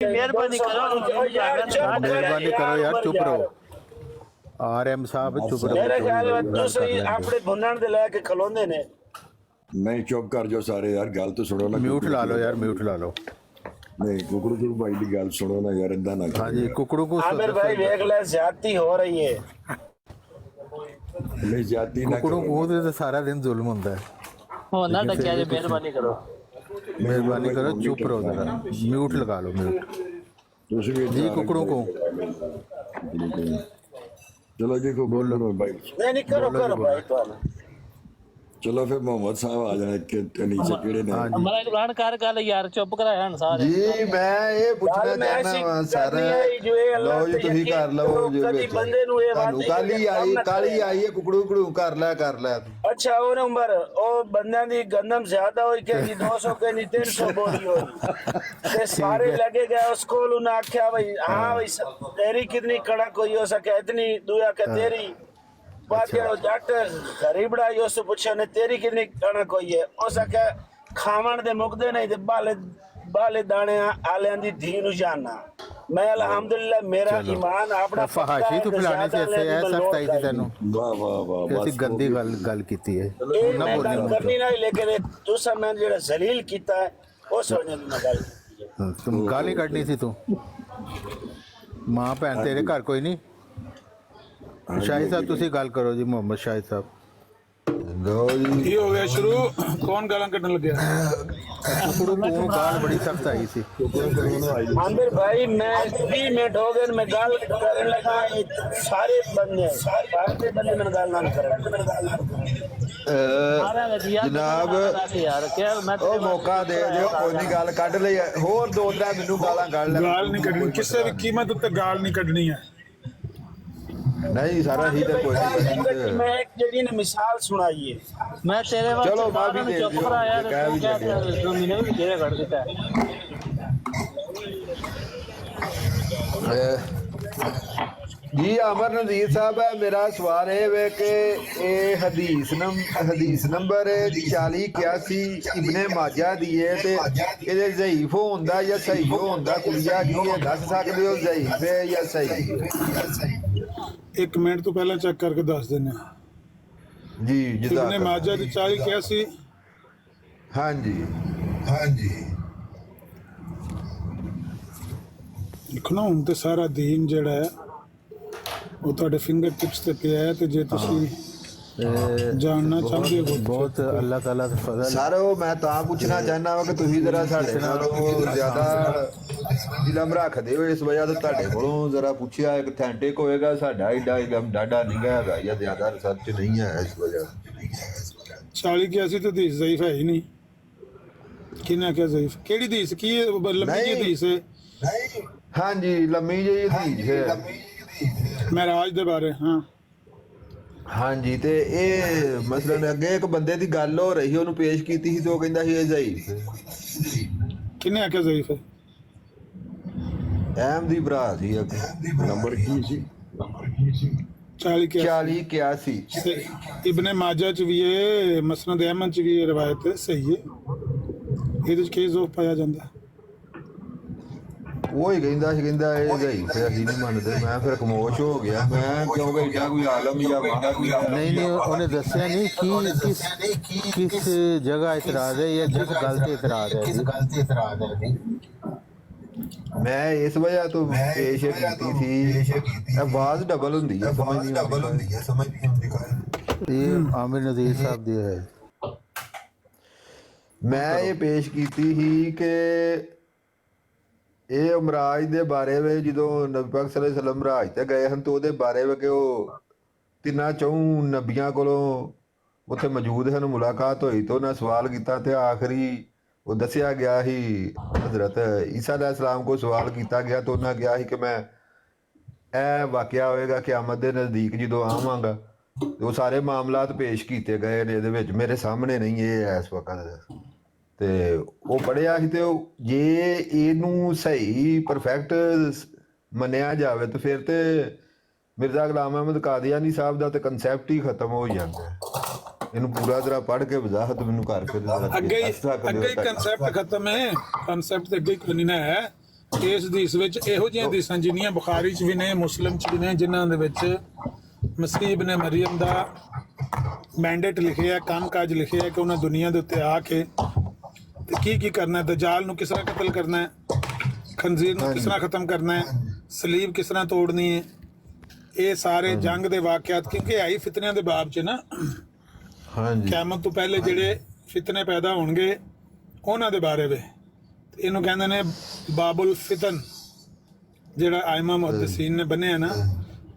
मेहरबानी करो यार चुप रहो आरएम साहब चुप रहो मेरे ख्याल में दूसरी अपने भुन्नण दे लेके खलोंदे ने नहीं चुप कर जो सारे यार गल तो सुनो ना म्यूट ला लो यार म्यूट ला लो नहीं कुकड़ू गुरु भाई की गल सुनो ना यार इदा ना हाँ जी कुकड़ू को आमिर भाई देख ले ज्यादती हो रही है नहीं जाती ना कुकड़ू को तो सारा दिन जुल्म होता है हो ना डकिया जी मेहरबानी करो चुप रहो जरा म्यूट लगा लो म्यूट जी कुकड़ों को चलो जी को बोलो भाई नहीं करो भाई तो चलो फिर मोहम्मद साहब आ जाए के नीचे कीड़े ने हमारा इमरान कार गल यार चुप कराया हन सारे जी मैं ये पूछना चाहना वा सारा लो जी ਤੁਸੀਂ ਕਰ ਲਓ ਜੀ कभी बंदे नु ये बात ਕਾਲੀ ਆਈ ਹੈ ਕੁਕੜੂ ਕੁਕੜੂ ਕਰ ਲੈ अच्छा और उमर ओ बंदे दी गंदम ज्यादा होई के 200 के नहीं 300 बोरी होई ते सारे लगे गए उसको उन्हें आख्या भाई हां भाई तेरी कितनी कड़क हुई हो सके इतनी दुआ के तेरी बात करो जट गरीबड़ा यो से पूछे ने तेरी कितनी कणक होई है हो सके खावण दे मुकदे नहीं ते बाले दाने आलियां दी धी नु जानना मैं अल्हम्दुलिल्लाह मेरा ईमान अपना फहाशी तो फलाने से ऐसे है सख्त आई थी तेनू वाह वाह वाह ऐसी गंदी गल कीती है ना करनी ना लेकिन दूसरा मैं जेड़ा जलील कीता है वो समझने में गल तुम गाली कढ़नी सी तू मां भैन तेरे घर कोई नहीं शाहिद साहब तुसी गल करो जी मोहम्मद शाहिद साहब ਲੋ ਜੀ ਕੀ ਹੋ ਗਿਆ ਸ਼ੁਰੂ ਕੌਣ ਗਾਲਾਂ ਕੱਢਣ ਲੱਗਿਆ कुकड़ू को गाल बड़ी सख्त आई थी आमिर भाई मैं 20 मिनट हो गए मैं गाल करने लगा सारे बंदे मेरे गाल ना करें ਜਨਾਬ यार क्या मैं ਉਹ ਮੌਕਾ ਦੇ ਦਿਓ ਕੋਈ ਨਹੀਂ ਗੱਲ ਕੱਢ ਲਈ ਹੋਰ ਦੋ ਤਰ੍ਹਾਂ ਮੈਨੂੰ ਗਾਲਾਂ ਕੱਢ ਲੈ ਗਾਲ ਨਹੀਂ ਕੱਢਣੀ ਕਿਸੇ ਵੀ ਕੀਮਤ ਉੱਤੇ ਗਾਲ ਨਹੀਂ ਕੱਢਣੀ ਹੈ ਨਹੀਂ ਸਾਰਾ ਹੀ ਤਾਂ ਕੋਈ ਨਹੀਂ मैं एक जड़ी ने मिसाल सुनाई है मैं तेरे वास्ते चलो, मैं भी दे चुप दियो, कराया कह भी क्या दिया। तो मैंने भी तेरे कर देता है ਜੀ ਅਮਰ ਨਜ਼ੀਰ ਸਾਹਿਬ ਹੈ ਮੇਰਾ ਸਵਾਲ ਇਹ ਵੇ ਕਿ ਇਹ ਹਦੀਸ ਨੰਬਰ 4081 ਇਬਨ ਮਾਜਾ ਦੀ ਹੈ ਤੇ ਇਹਦੇ ਜ਼ਈਫ ਹੁੰਦਾ ਜਾਂ ਸਹੀ ਹੁੰਦਾ ਕੁਲੀਆ ਕੀ ਹੈ ਦੱਸ ਸਕਦੇ ਹੋ ਜ਼ਈਫ ਹੈ ਜਾਂ ਸਹੀ 1 ਮਿੰਟ ਤੋਂ ਪਹਿਲਾਂ ਚੈੱਕ ਕਰਕੇ ਦੱਸ ਦਿੰਦੇ ਹਾਂ ਜੀ ਇਬਨ ਮਾਜਾ ਦੀ 40 ਕਿਹਾ ਸੀ ਹਾਂਜੀ ਲਿਖਣਾ ਹੁਣ ਤੇ ਸਾਰਾ ਦੀਨ ਜਿਹੜਾ ਹੈ ਉਹ ਤੁਹਾਡੇ ਫਿੰਗਰ ਟਿਪਸ ਤੇ ਪਿਆ ਹੈ ਤੇ ਜੇ ਤੁਸੀਂ ਜਾਣਨਾ ਚਾਹੁੰਦੇ ਹੋ बहुत अल्लाह ताला का फजल ਸਰ ਉਹ ਮੈਂ ਤਾਂ ਪੁੱਛਣਾ ਚਾਹੁੰਦਾ ਹਾਂ ਕਿ ਤੁਸੀਂ ਜ਼ਰਾ ਸਾਡੇ ਨਾਲੋਂ ਜ਼ਿਆਦਾ ਇਲਮ ਰੱਖਦੇ ਹੋ ਇਸ ਵਜ੍ਹਾ ਤੋਂ ਤੁਹਾਡੇ ਕੋਲੋਂ ਜ਼ਰਾ ਪੁੱਛਿਆ ਇੱਕ ਅਥੈਂਟਿਕ ਹੋਏਗਾ ਸਾਡਾ ਏਡਾ ਇਲਮ ਡਾਡਾ ਨਹੀਂ ਹੈਗਾ ਜਾਂ ਜ਼ਿਆਦਾ ਰਿਸਰਚ ਨਹੀਂ ਹੈ ਇਸ ਵਜ੍ਹਾ 40 ਕਿਹਾ ਸੀ ਤੇ ਹਦੀਸ ਜ਼ਈਫ ਹੈ ਹੀ ਨਹੀਂ ਕਿਹਨੇ ਕਿਹਾ ਜ਼ਈਫ ਕਿਹੜੀ ਹਦੀਸ ਕੀ ਹੈ ਲੰਬੀ ਜਿਹੀ ਹਦੀਸ ਹੈ ਹਾਂਜੀ ਲੰਮੀ ਜਿਹੀ ਹਦੀਸ ਹੈ ਮਹਿਰਾਜ ਦੇ ਬਾਰੇ ਹਾਂ ਹਾਂਜੀ ਤੇ ਇਹ ਮਸਲਨ ਅੱਗੇ ਇੱਕ ਬੰਦੇ ਦੀ ਗੱਲ ਹੋ ਰਹੀ ਉਹਨੂੰ ਪੇਸ਼ ਕੀਤੀ ਸੀ ਤੇ ਉਹ ਕਹਿੰਦਾ ਸੀ ਇਹ ਜ਼ਈਫ ਕਿਹਨੇ ਆਖਿਆ ਜ਼ਈਫ ਹੈ ਅਹਿਮਦੀ ਭਰਾ ਸੀ ਇੱਕ नंबर की सी 40 ਕਿਹਾ 4081 ਤੇ ਇਬਨ ਮਾਜਾ ਚ ਵੀ ਹੈ ਮਸਨਦ ਅਹਿਮਦ ਚ ਵੀ ਇਹ ਰਵਾਇਤ ਸਹੀ ਹੈ ਇਹਦੇ ਚ ਕੇਸ ਆਫ ਪਾਇਆ ਜਾਂਦਾ ਉਹ ਹੀ ਕਹਿੰਦਾ ਇਹ ਜ਼ਈਫ ਹੈ ਅਸੀਂ ਨਹੀਂ ਮੰਨਦੇ ਮੈਂ ਫਿਰ ਖਮੋਸ਼ ਹੋ ਗਿਆ ਮੈਂ ਕਿਉਂਕਿ ਏਡਾ ਕੋਈ ਆਲਮ ਜਾਂ ਮਾਹਰ ਕੋਈ नहीं उन्हें दसिया नहीं कि किस जगह इतराज है या जिस गल ते इतराज है ਮੈਂ ਇਸ ਵਜ੍ਹਾ ਤੋਂ ਪੇਸ਼ ਕੀਤੀ ਸੀ ਆਵਾਜ਼ ਡਬਲ ਹੁੰਦੀ ਹੈ ਸਮਝ ਨਹੀਂ ਆਉਂਦੀ ये आमिर नज़ीर साहब दी है ਮੈਂ ਇਹ ਪੇਸ਼ ਕੀਤੀ ਸੀ ਕਿ ਇਹ ਉਮਰਾਜ ਦੇ ਬਾਰੇ ਵਿੱਚ ਜਦੋਂ ਨਬੀ ਪਾਕ ਸੱਲੱਲਾਹੁ ਅਲੈਹਿ ਵਸੱਲਮ ਰਾਜ ਤੇ ਗਏ ਹਨ ਤਾਂ ਉਹਦੇ ਬਾਰੇ ਵਿੱਚ ਉਹ ਤਿੰਨਾਂ ਚੌਂ ਨਬੀਆਂ ਕੋਲੋਂ ਉੱਥੇ ਮੌਜੂਦ ਹਨ ਮੁਲਾਕਾਤ ਹੋਈ ਤਾਂ ਉਹਨਾਂ ਸਵਾਲ ਕੀਤਾ ਤੇ ਆਖਰੀ ਉਹ ਦੱਸਿਆ ਗਿਆ ਸੀ ਹਜ਼ਰਤ ਈਸਾ ਅਲੈਹਿਸਲਾਮ ਕੋ ਸਵਾਲ ਕੀਤਾ ਗਿਆ ਤਾਂ ਉਹਨਾਂ ਕਿਹਾ ਸੀ ਕਿ ਮੈਂ ਇਹ ਵਾਕਿਆ ਹੋਏਗਾ ਕਿਆਮਤ ਦੇ ਨਜ਼ਦੀਕ ਜਦੋਂ ਆਵਾਂਗਾ ਉਹ ਸਾਰੇ ਮਾਮਲਾਤ ਪੇਸ਼ ਕੀਤੇ ਗਏ ਨੇ ਇਹਦੇ ਵਿੱਚ ਮੇਰੇ ਸਾਹਮਣੇ ਨਹੀਂ ਇਹ ਇਸ ਵਕਤ ਤੇ ਉਹ ਪੜਿਆ ਸੀ ਤੇ ਜੇ ਇਹਨੂੰ ਸਹੀ ਪਰਫੈਕਟ ਮੰਨਿਆ ਜਾਵੇ ਤਾਂ ਫਿਰ ਤੇ ਮਿਰਜ਼ਾ ਗੁਲਾਮ ਅਹਿਮਦ ਕਾਦੀਆਨੀ ਸਾਹਿਬ ਦਾ ਤੇ ਕਨਸੈਪਟ ਹੀ ਖਤਮ ਹੋ ਜਾਂਦਾ ਇਹਨੂੰ ਪੂਰਾ ਤਰ੍ਹਾਂ ਪੜ੍ਹ ਕੇ ਵਜ਼ਾਹਤ ਮੈਨੂੰ ਕਰਕੇ ਅੱਗੇ ਹੀ ਕਨਸੈਪਟ ਖਤਮ ਹੈ ਕਨਸੈਪਟ ਤੇ ਅੱਗੇ ਕੋਈ ਨਹੀਂ ਹੈ ਇਸ ਹਦੀਸ ਵਿੱਚ ਇਹੋ ਜਿਹੀਆਂ ਹਦੀਸਾਂ ਜਿੰਨੀਆਂ ਬੁਖਾਰੀ 'ਚ ਵੀ ਨੇ, ਮੁਸਲਿਮ 'ਚ ਵੀ ਨੇ, ਜਿਨ੍ਹਾਂ ਦੇ ਵਿੱਚ ਮਸੀਹ ਇਬਨ ਮਰੀਮ ਦਾ ਮੈਂਡੇਟ ਲਿਖਿਆ, ਕੰਮਕਾਜ ਲਿਖਿਆ ਕਿ ਉਹਨਾਂ ਦੁਨੀਆ ਦੇ ਉੱਤੇ ਆ ਕੇ ਤੇ ਕੀ ਕਰਨਾ ਹੈ, ਦਜਾਲ ਨੂੰ ਕਿਸ ਤਰ੍ਹਾਂ ਕਤਲ ਕਰਨਾ ਹੈ, ਖੰਜ਼ੀਰ ਨੂੰ ਕਿਸ ਤਰ੍ਹਾਂ ਖਤਮ ਕਰਨਾ ਹੈ, ਸਲੀਬ ਕਿਸ ਤਰ੍ਹਾਂ ਤੋੜਨੀ ਹੈ। ਇਹ ਸਾਰੇ ਜੰਗ ਦੇ ਵਾਕਿਆਤ, ਕਿਉਂਕਿ ਆਈ ਫਿਤਨਿਆਂ ਦੇ ਬਾਬ 'ਚ ਨਾ, ਹਾਂਜੀ ਕਿਆਮਤ ਤੋਂ ਪਹਿਲੇ ਜਿਹੜੇ ਫਿਤਨੇ ਪੈਦਾ ਹੋਣਗੇ ਉਹਨਾਂ ਦੇ ਬਾਰੇ ਵੇ। ਇਹਨੂੰ ਕਹਿੰਦੇ ਨੇ ਬਾਬੁਲ ਫਿਤਨ, ਜਿਹੜਾ ਆਇਮਾ ਮੁਹੱਦਿਸੀਨ ਨੇ ਬੰਨਿਆ ਨਾ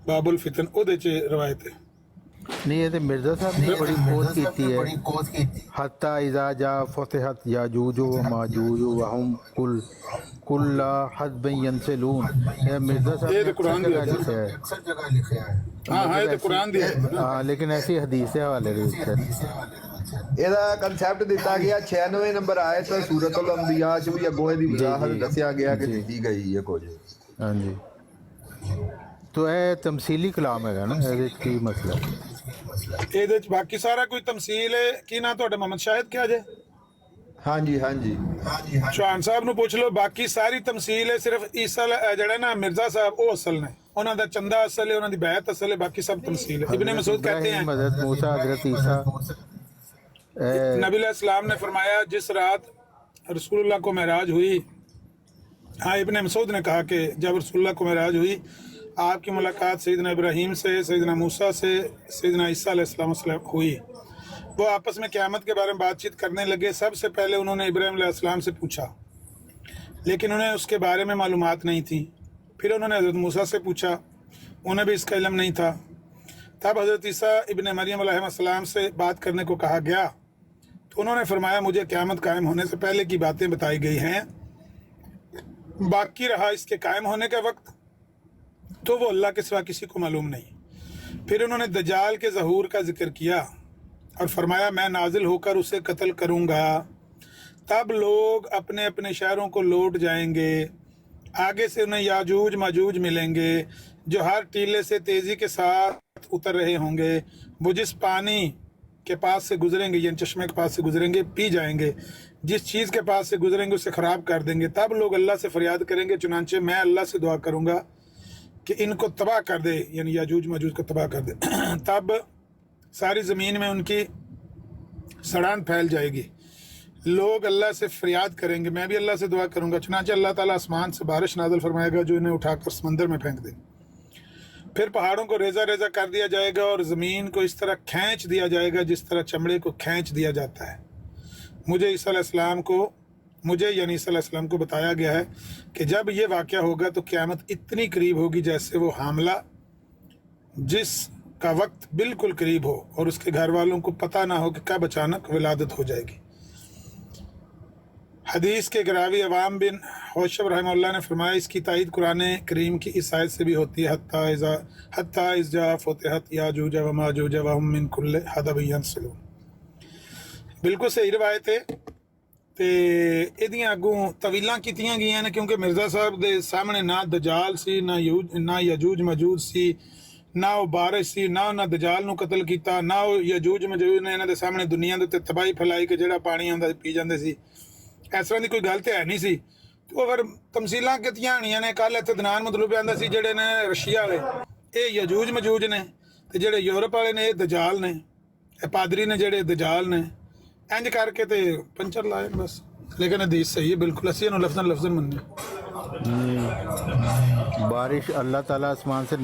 ਬਾਬੁਲ ਫਿਤਨ, ਉਹਦੇ 'ਚ ਰਵਾਇਤ ਹੈ। ਨਹੀਂ ਇਹ ਤੇ ਮਿਰਜ਼ਾ ਸਾਹਿਬ ਨੇ ਬੜੀ ਖੋਜ ਕੀਤੀ ਹੈ। ਹੱਤਾ ਇਜ਼ਾ ਜਾ ਫਤਹਤ याजूज व माजूज वहम कुल हदब यंसलून। ये मिर्जा साहब ये तो ने कुरान अक्सर दिया जगह लिखा है। हाँ ये तो कुरान दिया है। हाँ लेकिन ऐसी हदीस के हवाले से ਇਹਦਾ ਕਨਸੈਪਟ ਦਿੱਤਾ ਗਿਆ 96 ਨੰਬਰ ਆਇਤ ਸੂਰਤੁਲ ਅੰਬਿਆ ਚ ਵੀ ਅੱਗੋਂ ਇਹਦੀ ਵਜ਼ਾਹਤ ਦੱਸਿਆ ਗਿਆ ਕਿ ਦਿੱਤੀ ਗਈ ਹੈ ਕੁਝ। हाँ जी तो ਇਹ ਤਮਸੀਲੀ ਕਲਾਮ ਹੈਗਾ ਨਾ, ਇਹਦੇ 'ਚ ਕੀ ਮਸਲਾ ਹੈ? ਇਹਦੇ 'ਚ ਬਾਕੀ ਸਾਰਾ ਕੋਈ ਤਮਸੀਲ ਹੈ। ਕੀ ਨਾ ਤੁਹਾਡਾ ਮੁਹੰਮਦ ਸ਼ਾਹਿਦ ਕਿਹਾ ਜੇ? ਹਾਂਜੀ ਹਾਂਜੀ ਚੌਹਾਨ ਸਾਹਿਬ ਨੂੰ ਪੁੱਛ ਲਓ, ਬਾਕੀ ਸਾਰੀ ਤਮਸੀਲ ਹੈ। ਸਿਰਫ ਈਸਾ ਜਿਹੜਾ ਨਾ ਮਿਰਜ਼ਾ ਸਾਹਿਬ ਉਹ ਅਸਲ ਨੇ, ਉਹਨਾਂ ਦਾ ਚੰਦਾ ਅਸਲ ਹੈ, ਉਹਨਾਂ ਦੀ ਬੈਤ ਅਸਲ ਹੈ, ਬਾਕੀ ਸਭ ਤਮਸੀਲ है। इब्ने मसूद कहते हैं हज़रत मूसा, हज़रत ईसा, नबी अलैहिस्सलाम ने फरमाया जिस रात रसूलुल्लाह को महराज हुई, हाँ इब्ने मसूद ने कहा कि जब रसूलुल्लाह को महराज हुई, आपकी मुलाकात सैयदना इब्राहीम से, सैयदना मूसा से, सैयदना ईसा अलैहिस्सलाम हुई। वो आपस में क़यामत के बारे में बातचीत करने लगे। सबसे पहले उन्होंने इब्राहीम अलैहिस्सलाम से पूछा, लेकिन उन्हें उसके बारे में मालूमात नहीं थी। फिर उन्होंने हज़रत मूसा से पूछा, उन्हें भी इसका इल्म नहीं था। तब हज़रत ईसा इब्न मरियम अलैहिस्सलाम से बात करने को कहा गया, तो उन्होंने फरमाया मुझे क़यामत कायम होने से पहले की बातें बताई गई हैं, बाकी रहा इसके कायम होने का वक्त तो वो अल्लाह के सिवा किसी को मालूम नहीं। फिर उन्होंने दजाल के ज़हूर का जिक्र किया और फरमाया मैं नाजिल होकर उसे कत्ल करूँगा, तब लोग अपने अपने शहरों को लौट जाएंगे, आगे से उन्हें याजूज माजूज मिलेंगे जो हर टीले से तेज़ी के साथ उतर रहे होंगे। वो जिस पानी के पास से गुजरेंगे, यानी चश्मे के पास से गुजरेंगे, पी जाएंगे, जिस चीज़ के पास से गुजरेंगे उसे ख़राब कर देंगे। तब लोग अल्लाह से फरियाद करेंगे, चुनांचे मैं अल्लाह से दुआ करूँगा कि इनको तबाह कर दे, यानी याजूज माजूज को तबाह कर दे। तब सारी ज़मीन में उनकी सड़ान फैल जाएगी, लोग अल्लाह से फरियाद करेंगे, मैं भी अल्लाह से दुआ करूँगा, चुनांचे अल्लाह ताला आसमान से बारिश नाज़िल फरमाएगा जो इन्हें उठाकर समंदर में फेंक दे। फिर पहाड़ों को रेजा रेजा कर दिया जाएगा और ज़मीन को इस तरह खींच दिया जाएगा जिस तरह चमड़े को खींच दिया जाता है। मुझे ईसा अलैहिस्सलाम को बताया गया है कि जब ये वाक़या होगा तो क़यामत इतनी करीब होगी जैसे वो हामला जिसका वक्त बिल्कुल करीब हो और उसके घर वालों को पता ना हो कि कब अचानक विलादत हो जाएगी। हदीस के गरावी अवाम बिन हौशब रहमहुल्लाह ने फरमाया इसकी तायीद कुरान करीम की इस आयत से भी होती है, हत्ता इज़ा फुतिहत याजूज व माजूज व हुम मिन कुल्ल हदब यंसलून। बिल्कुल सही रवायत है। ਤੇ ਇਹਦੀਆਂ ਅੱਗੋਂ ਤਵੀਲਾਂ ਕੀਤੀਆਂ ਗਈਆਂ ਨੇ ਕਿਉਂਕਿ ਮਿਰਜ਼ਾ ਸਾਹਿਬ ਦੇ ਸਾਹਮਣੇ ਨਾ ਦਜਾਲ ਸੀ, ਨਾ ਯਜੂਜ ਮਜੂਜ ਸੀ, ਨਾ ਉਹ ਬਾਰਿਸ਼ ਸੀ, ਨਾ ਉਹਨਾਂ ਦਜਾਲ ਨੂੰ ਕਤਲ ਕੀਤਾ, ਨਾ ਉਹ ਯਜੂਜ ਮਜੂਜ ਨੇ ਇਹਨਾਂ ਦੇ ਸਾਹਮਣੇ ਦੁਨੀਆ ਦੇ ਉੱਤੇ ਤਬਾਹੀ ਫੈਲਾਈ ਕਿ ਜਿਹੜਾ ਪਾਣੀ ਆਉਂਦਾ ਸੀ ਪੀ ਜਾਂਦੇ ਸੀ। ਇਸ ਤਰ੍ਹਾਂ ਦੀ ਕੋਈ ਗੱਲ ਤੇ ਹੈ ਨਹੀਂ ਸੀ। ਉਹ ਫਿਰ ਤਮਸੀਲਾਂ ਕੀਤੀਆਂ ਹੋਣੀਆਂ ਨੇ। ਕੱਲ ਇੱਥੇ ਦਨਾਨ ਮਤਲੂਬ ਆਉਂਦਾ ਸੀ ਜਿਹੜੇ ਨੇ ਰਸ਼ੀਆ ਵਾਲੇ, ਇਹ ਯਜੂਜ ਮਜੂਜ ਨੇ, ਤੇ ਜਿਹੜੇ ਯੂਰਪ ਵਾਲੇ ਨੇ ਇਹ ਦਜਾਲ ਨੇ, ਇਹ ਪਾਦਰੀ ਨੇ ਜਿਹੜੇ ਦਜਾਲ ਨੇ। इंज करके ते पंचर लाए बस। लेकिन हदीस सही है बिल्कुल, असी लफ्ज़न लफ्ज़न मनने। बारिश अल्लाह ताला आसमान से